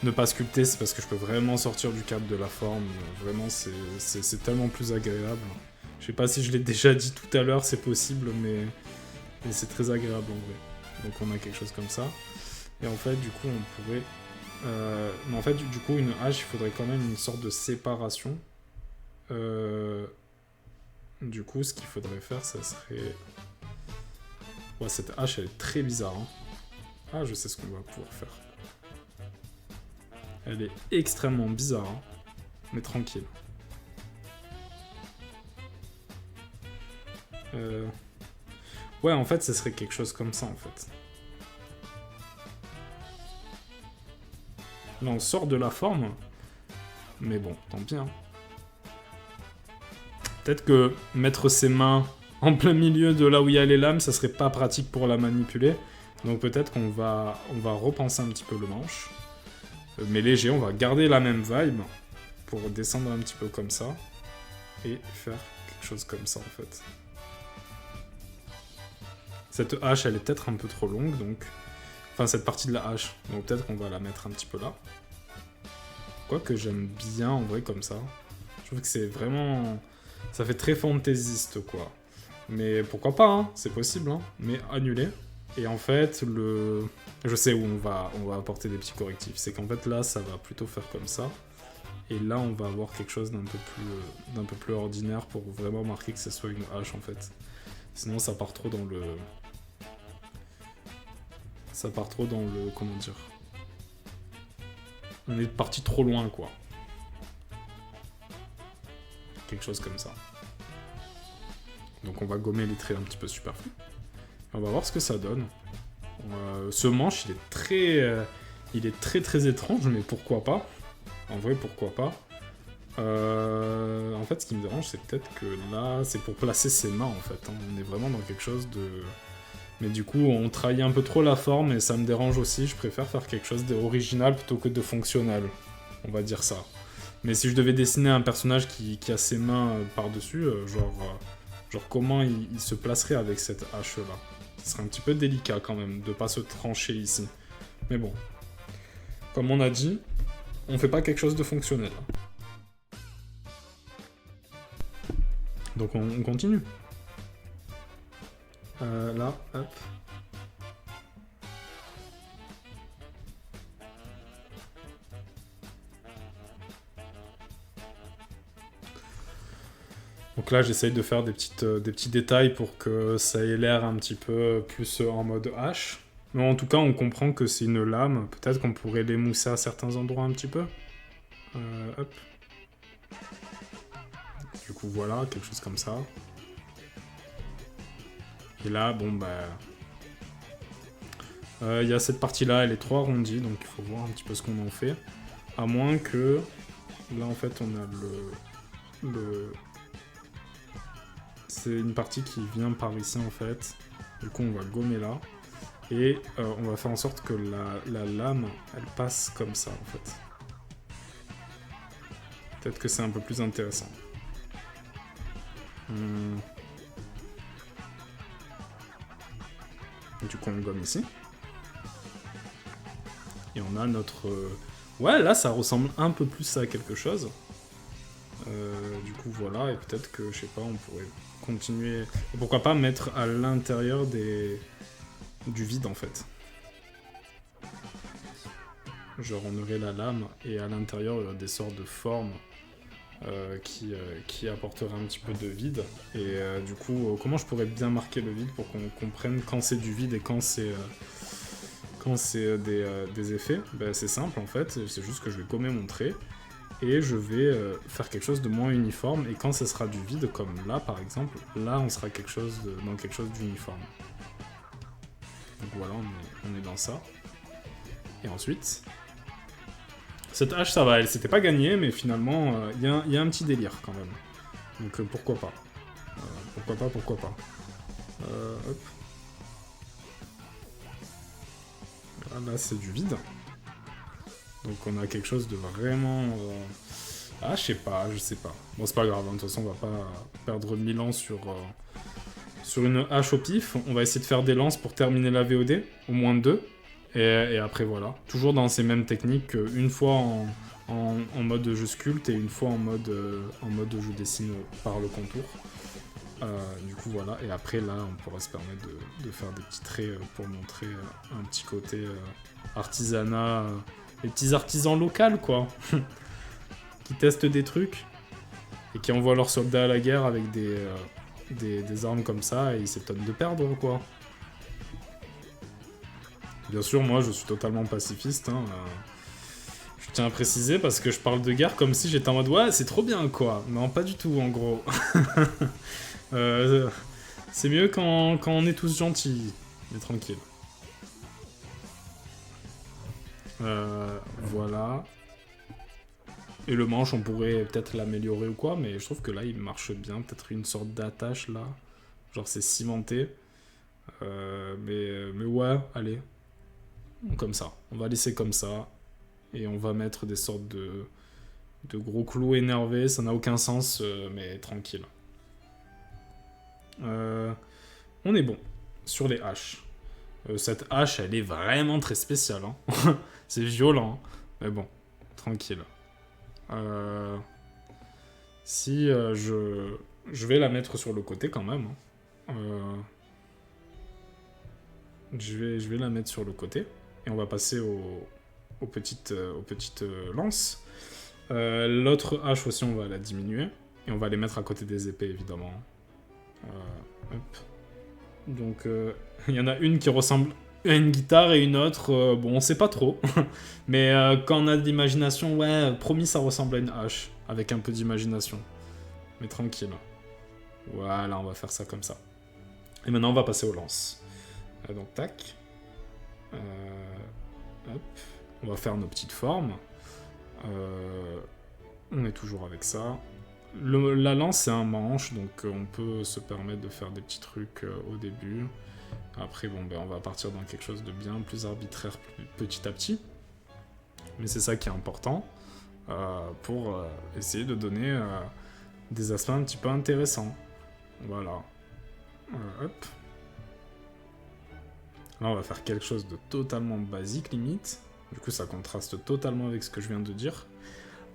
ne pas sculpter, c'est parce que je peux vraiment sortir du cadre de la forme. Vraiment, c'est tellement plus agréable. Je sais pas si je l'ai déjà dit tout à l'heure, c'est possible, mais c'est très agréable en vrai. Donc on a quelque chose comme ça. Et en fait, du coup, on pourrait... mais en fait, du coup, une hache, il faudrait quand même une sorte de séparation. Du coup, ce qu'il faudrait faire, ça serait... Ouais, cette hache, elle est très bizarre. Hein. Ah, je sais ce qu'on va pouvoir faire. Elle est extrêmement bizarre, hein. Mais tranquille. Ouais, en fait, ce serait quelque chose comme ça, en fait. Là, on sort de la forme. Mais bon, tant pis, hein. Peut-être que mettre ses mains en plein milieu de là où il y a les lames, ça serait pas pratique pour la manipuler. Donc peut-être qu'on va repenser un petit peu le manche. Mais léger, on va garder la même vibe pour descendre un petit peu comme ça. Et faire quelque chose comme ça, en fait. Cette hache, elle est peut-être un peu trop longue, donc... Enfin, cette partie de la hache. Donc peut-être qu'on va la mettre un petit peu là. Quoique j'aime bien, en vrai, comme ça. Je trouve que c'est vraiment... Ça fait très fantaisiste, quoi. Mais pourquoi pas, hein, c'est possible, hein. Mais annuler. Et en fait, je sais où on va apporter des petits correctifs. C'est qu'en fait, là, ça va plutôt faire comme ça. Et là, on va avoir quelque chose d'un peu plus ordinaire pour vraiment marquer que ce soit une hache, en fait. Sinon, ça part trop dans le... Comment dire? On est parti trop loin, quoi. Quelque chose comme ça. Donc on va gommer les traits un petit peu superflus. On va voir ce que ça donne. Ce manche, il est très étrange, mais pourquoi pas? En vrai, pourquoi pas? En fait, ce qui me dérange, c'est peut-être que là, c'est pour placer ses mains, en fait. Hein. On est vraiment dans quelque chose de... Mais du coup, on trahit un peu trop la forme, et ça me dérange aussi. Je préfère faire quelque chose d'original plutôt que de fonctionnel. On va dire ça. Mais si je devais dessiner un personnage qui a ses mains par-dessus, genre comment il se placerait avec cette hache-là? Ce serait un petit peu délicat quand même de pas se trancher ici. Mais bon. Comme on a dit, on fait pas quelque chose de fonctionnel. Donc on continue. Là, hop. Donc là, j'essaye de faire des petits détails pour que ça ait l'air un petit peu plus en mode hache. Mais en tout cas, on comprend que c'est une lame. Peut-être qu'on pourrait l'émousser à certains endroits un petit peu. Hop. Du coup, voilà, quelque chose comme ça. Et là, bon, bah... Il y a cette partie-là, elle est trop arrondie, donc il faut voir un petit peu ce qu'on en fait. À moins que... Là, en fait, on a c'est une partie qui vient par ici, en fait. Du coup, on va gommer là. Et on va faire en sorte que la lame, elle passe comme ça, en fait. Peut-être que c'est un peu plus intéressant. Du coup, on gomme ici. Et on a notre... Ouais, là, ça ressemble un peu plus à quelque chose. Du coup, voilà. Et peut-être que, je sais pas, on pourrait continuer... Et pourquoi pas mettre à l'intérieur du vide, en fait. Genre, on aurait la lame, et à l'intérieur, il y aurait des sortes de formes qui apporteraient un petit peu de vide. Et du coup, comment je pourrais bien marquer le vide pour qu'on comprenne quand c'est du vide et quand c'est des effets? Ben, c'est simple, en fait. C'est juste que je vais gommer mon trait, et je vais faire quelque chose de moins uniforme. Et quand ce sera du vide, comme là, par exemple, là, on sera dans quelque chose d'uniforme. Donc voilà, on est dans ça. Et ensuite... Cette hache, ça va, elle s'était pas gagnée, mais finalement, il y a un petit délire, quand même. Donc pourquoi pas. Pourquoi pas. Hop. Là, c'est du vide. Donc on a quelque chose de vraiment... Ah, je sais pas. Bon, c'est pas grave, hein, de toute façon, on va pas perdre 1000 ans sur une hache au pif. On va essayer de faire des lances pour terminer la VOD, au moins 2. Et après, voilà. Toujours dans ces mêmes techniques, une fois en mode je sculpte et une fois en mode je dessine par le contour. Du coup, voilà. Et après, là, on pourra se permettre de faire des petits traits pour montrer un petit côté artisanat. Les petits artisans locaux, quoi. Qui testent des trucs et qui envoient leurs soldats à la guerre avec des armes comme ça et ils s'étonnent de perdre, quoi. Bien sûr, moi, je suis totalement pacifiste. Hein. Je tiens à préciser parce que je parle de guerre comme si j'étais en mode « Ouais, c'est trop bien, quoi !» Non, pas du tout, en gros. C'est mieux quand on est tous gentils. Mais tranquille. Voilà. Et le manche, on pourrait peut-être l'améliorer ou quoi, mais je trouve que là, il marche bien. Peut-être une sorte d'attache, là. Genre, c'est cimenté. Mais ouais, allez. Comme ça. On va laisser comme ça. Et on va mettre des sortes de gros clous énervés. Ça n'a aucun sens, mais tranquille. On est bon. Sur les haches. Cette hache, elle est vraiment très spéciale. Hein. C'est violent. Hein. Mais bon, tranquille. Si je vais la mettre sur le côté quand même. Hein. Je vais la mettre sur le côté. Et on va passer aux petites lances. L'autre hache aussi, on va la diminuer. Et on va les mettre à côté des épées, évidemment. Hop. Donc, il y en a une qui ressemble à une guitare et une autre, bon, on sait pas trop. Mais quand on a de l'imagination, ouais, promis, ça ressemble à une hache. Avec un peu d'imagination. Mais tranquille. Voilà, on va faire ça comme ça. Et maintenant, on va passer aux lances. Donc, tac. Hop. On va faire nos petites formes. On est toujours avec ça. La lance, c'est un manche, donc on peut se permettre de faire des petits trucs au début. Après, bon, ben, on va partir dans quelque chose de bien plus arbitraire petit à petit. Mais c'est ça qui est important pour essayer de donner des aspects un petit peu intéressants. Voilà. Hop. Là, on va faire quelque chose de totalement basique, limite. Du coup, ça contraste totalement avec ce que je viens de dire.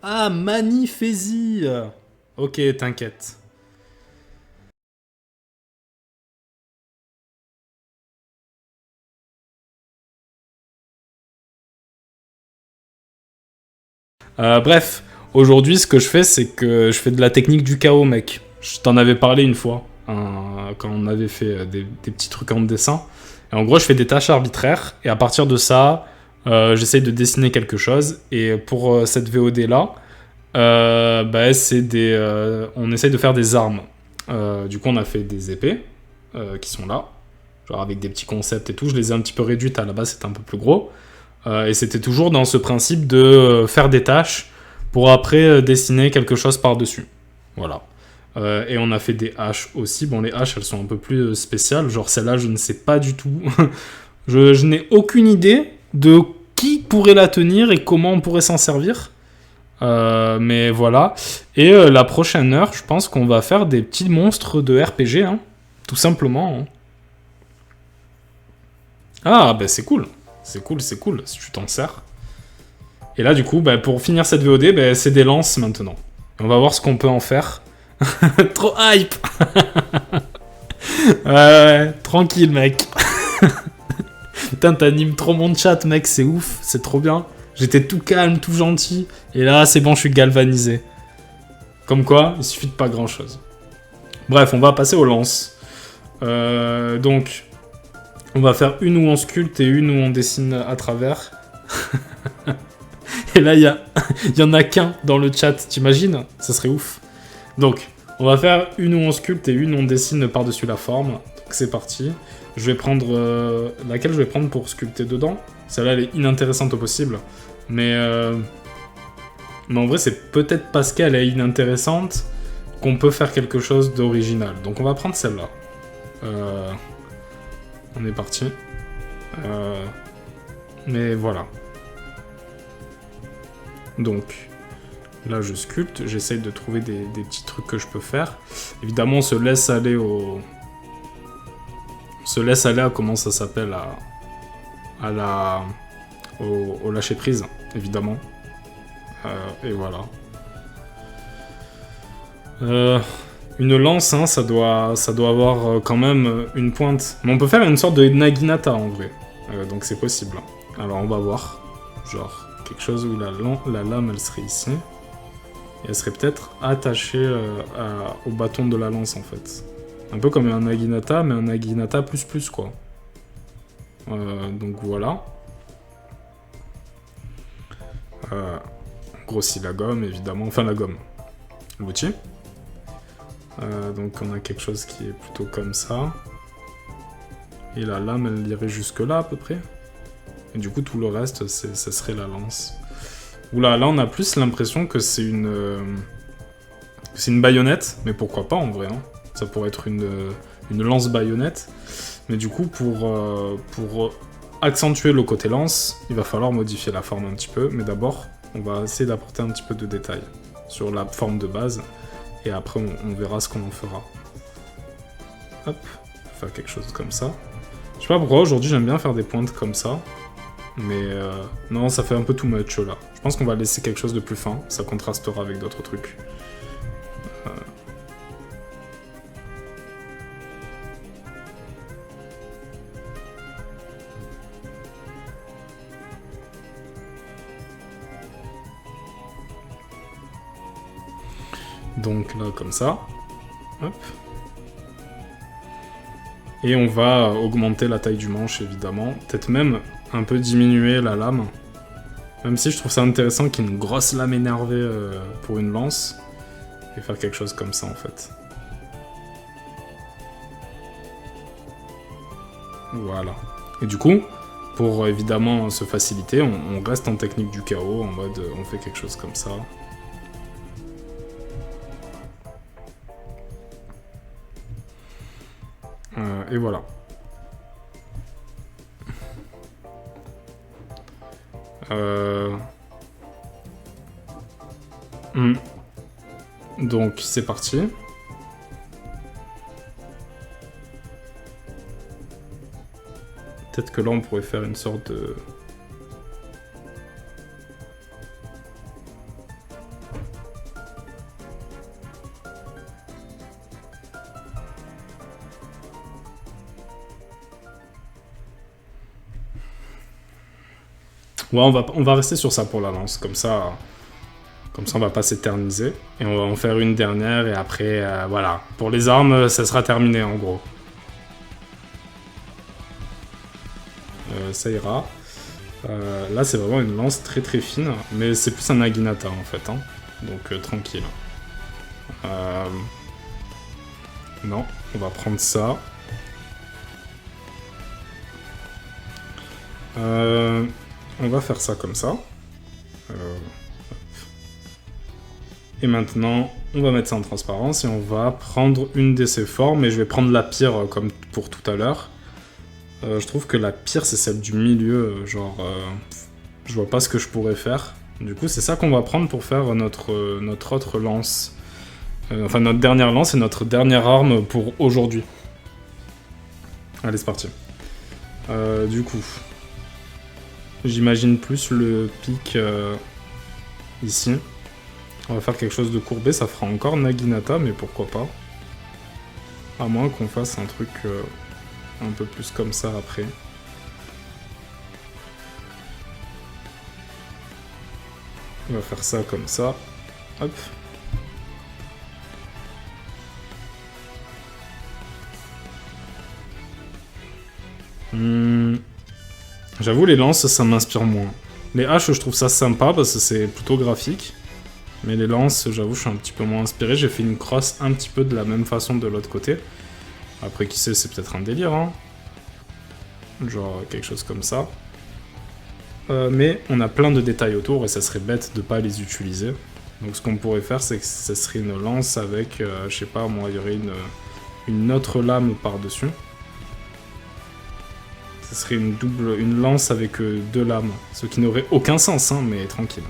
Ah, magnifique. Ok, t'inquiète. Bref, aujourd'hui, ce que je fais, c'est que je fais de la technique du chaos, mec. Je t'en avais parlé une fois, hein, quand on avait fait des petits trucs en dessin. Et en gros, je fais des tâches arbitraires, et à partir de ça, j'essaye de dessiner quelque chose. Et pour cette VOD-là, on essaye de faire des armes. Du coup, on a fait des épées, qui sont là, genre avec des petits concepts et tout. Je les ai un petit peu réduites, à la base c'était un peu plus gros. Et c'était toujours dans ce principe de faire des tâches pour après dessiner quelque chose par-dessus. Voilà. Et on a fait des haches aussi. Bon, les haches, elles sont un peu plus spéciales. Genre celle-là, je ne sais pas du tout. je n'ai aucune idée de qui pourrait la tenir et comment on pourrait s'en servir. Mais voilà. Et la prochaine heure, je pense qu'on va faire des petits monstres de RPG, hein. Tout simplement. Hein. Ah, bah c'est cool. C'est cool, si tu t'en sers. Et là, du coup, bah, pour finir cette VOD, bah, c'est des lances maintenant. Et on va voir ce qu'on peut en faire. Trop hype. Ouais, tranquille, mec. Putain, t'animes trop mon chat, mec, c'est ouf, c'est trop bien. J'étais tout calme, tout gentil, et là, c'est bon, je suis galvanisé. Comme quoi, il suffit de pas grand-chose. Bref, on va passer aux lances. Donc, on va faire une où on sculpte et une où on dessine à travers. Et là, il y en a qu'un dans le chat, t'imagines? Ça serait ouf. Donc, on va faire une où on sculpte et une où on dessine par-dessus la forme. Donc, c'est parti. Je vais prendre... laquelle je vais prendre pour sculpter dedans? Celle-là, elle est inintéressante au possible. Mais en vrai, c'est peut-être parce qu'elle est inintéressante qu'on peut faire quelque chose d'original. Donc, on va prendre celle-là. On est parti. Mais voilà. Donc, là, je sculpte. J'essaye de trouver des petits trucs que je peux faire. Évidemment, on se laisse aller au... On se laisse aller à comment ça s'appelle, au lâcher prise, évidemment. Et voilà. Une lance, hein, ça doit avoir quand même une pointe. Mais on peut faire une sorte de naginata en vrai. Donc c'est possible. Alors on va voir. Genre quelque chose où la lame elle serait ici. Et elle serait peut-être attachée au bâton de la lance en fait. Un peu comme un naginata, mais un naginata plus quoi. Donc voilà. On grossit la gomme évidemment. Enfin la gomme. L'outil. Donc on a quelque chose qui est plutôt comme ça. Et la lame elle irait jusque là à peu près. Et du coup tout le reste ça serait la lance. Oula, là on a plus l'impression que c'est une baïonnette, mais pourquoi pas en vrai. Hein. Ça pourrait être une lance baïonnette. Mais du coup pour accentuer le côté lance, il va falloir modifier la forme un petit peu. Mais d'abord on va essayer d'apporter un petit peu de détails sur la forme de base. Et après, on verra ce qu'on en fera. Hop, on va faire quelque chose comme ça. Je sais pas pourquoi, aujourd'hui, j'aime bien faire des pointes comme ça. Mais non, ça fait un peu too much, là. Je pense qu'on va laisser quelque chose de plus fin. Ça contrastera avec d'autres trucs. Donc là, comme ça. Hop. Et on va augmenter la taille du manche, évidemment. Peut-être même un peu diminuer la lame. Même si je trouve ça intéressant qu'il y ait une grosse lame énervée pour une lance. Et faire quelque chose comme ça, en fait. Voilà. Et du coup, pour évidemment se faciliter, on reste en technique du chaos, en mode on fait quelque chose comme ça. Et voilà. Donc c'est parti. Peut-être que là on pourrait faire une sorte de... Ouais, on va rester sur ça pour la lance, comme ça Comme ça, on va pas s'éterniser. Et on va en faire une dernière, et après, voilà. Pour les armes, ça sera terminé, en gros. Ça ira. Là, c'est vraiment une lance très très fine, mais c'est plus un Naginata, en fait. Hein. Donc, tranquille. Non, on va prendre ça. On va faire ça comme ça. Et maintenant, on va mettre ça en transparence et on va prendre une de ces formes. Et je vais prendre la pire comme pour tout à l'heure. Je trouve que la pire, c'est celle du milieu. Genre, je vois pas ce que je pourrais faire. Du coup, c'est ça qu'on va prendre pour faire notre autre lance. Enfin, notre dernière lance et notre dernière arme pour aujourd'hui. Allez, c'est parti. Du coup, j'imagine plus le pic ici. On va faire quelque chose de courbé, ça fera encore Naginata, mais pourquoi pas. À moins qu'on fasse un truc un peu plus comme ça après. On va faire ça comme ça. Hop. J'avoue, les lances, ça m'inspire moins. Les haches, je trouve ça sympa parce que c'est plutôt graphique. Mais les lances, j'avoue, je suis un petit peu moins inspiré. J'ai fait une crosse un petit peu de la même façon de l'autre côté. Après, qui sait, c'est peut-être un délire, hein. Genre quelque chose comme ça. Mais on a plein de détails autour et ça serait bête de pas les utiliser. Donc ce qu'on pourrait faire, c'est que ça serait une lance avec, je sais pas, moi, il y aurait une autre lame par-dessus. Ce serait une lance avec deux lames. Ce qui n'aurait aucun sens, hein, mais tranquille.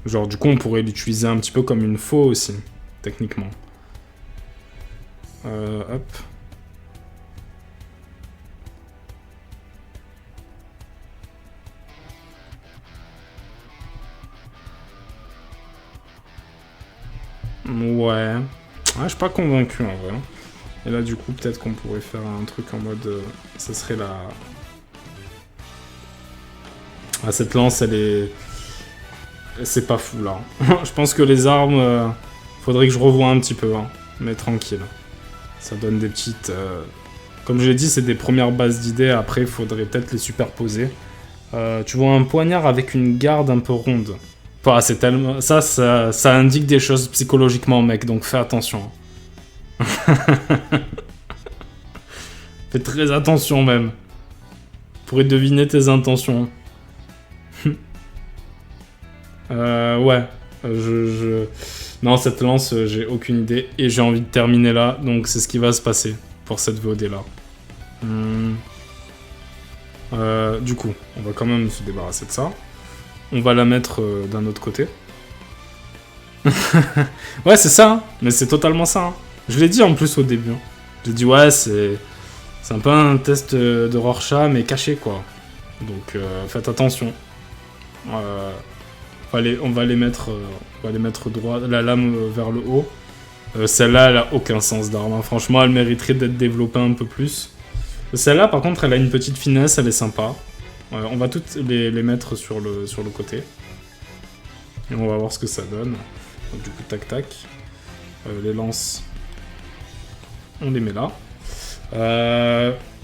Genre, du coup, on pourrait l'utiliser un petit peu comme une faux aussi, techniquement. Hop. Ouais. Je suis pas convaincu en vrai. Et là, du coup, peut-être qu'on pourrait faire un truc en mode. Ça serait la. Ah, cette lance, elle est. C'est pas fou là. Je pense que les armes. Faudrait que je revoie un petit peu. Hein. Mais tranquille. Ça donne des petites. Comme je l'ai dit, c'est des premières bases d'idées. Après, il faudrait peut-être les superposer. Tu vois un poignard avec une garde un peu ronde. Enfin, c'est tellement... Ça indique des choses psychologiquement, mec, donc fais attention. Fais très attention, même. Pour deviner tes intentions. Ouais. Non, cette lance, j'ai aucune idée. Et j'ai envie de terminer là, donc c'est ce qui va se passer pour cette VOD-là. Du coup, on va quand même se débarrasser de ça. On va la mettre d'un autre côté. Ouais, c'est ça, hein. Mais c'est totalement ça. Hein. Je l'ai dit en plus au début. Hein. J'ai dit, ouais, c'est un peu un test de Rorschach, mais caché, quoi. Donc, faites attention. On va les mettre droit, la lame vers le haut. Celle-là, elle a aucun sens d'arme. Hein. Franchement, elle mériterait d'être développée un peu plus. Celle-là, par contre, elle a une petite finesse, elle est sympa. On va toutes les mettre sur le côté. Et on va voir ce que ça donne. Donc, du coup, tac tac. Les lances, on les met là.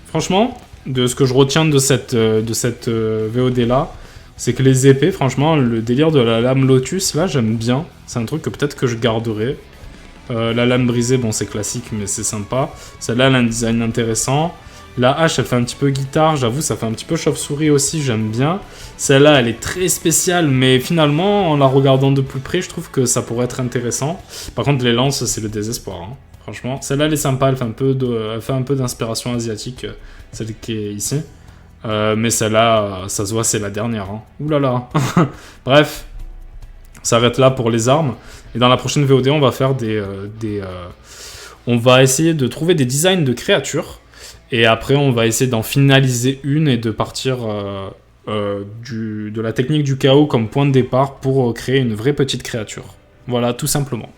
Franchement, de ce que je retiens de cette VOD-là, c'est que les épées, franchement, le délire de la lame Lotus, là, j'aime bien. C'est un truc que peut-être que je garderai. La lame brisée, bon, c'est classique, mais c'est sympa. Celle-là, elle a un design intéressant. La hache, elle fait un petit peu guitare, j'avoue, ça fait un petit peu chauve-souris aussi, j'aime bien. Celle-là, elle est très spéciale, mais finalement, en la regardant de plus près, je trouve que ça pourrait être intéressant. Par contre, les lances, c'est le désespoir, hein. Franchement. Celle-là, elle est sympa, elle fait un peu d'inspiration asiatique, celle qui est ici. Mais celle-là, ça se voit, c'est la dernière. Hein. Ouh là là. Bref, on s'arrête là pour les armes. Et dans la prochaine VOD, on va faire on va essayer de trouver des designs de créatures. Et après, on va essayer d'en finaliser une et de partir de la technique du chaos comme point de départ pour créer une vraie petite créature. Voilà, tout simplement.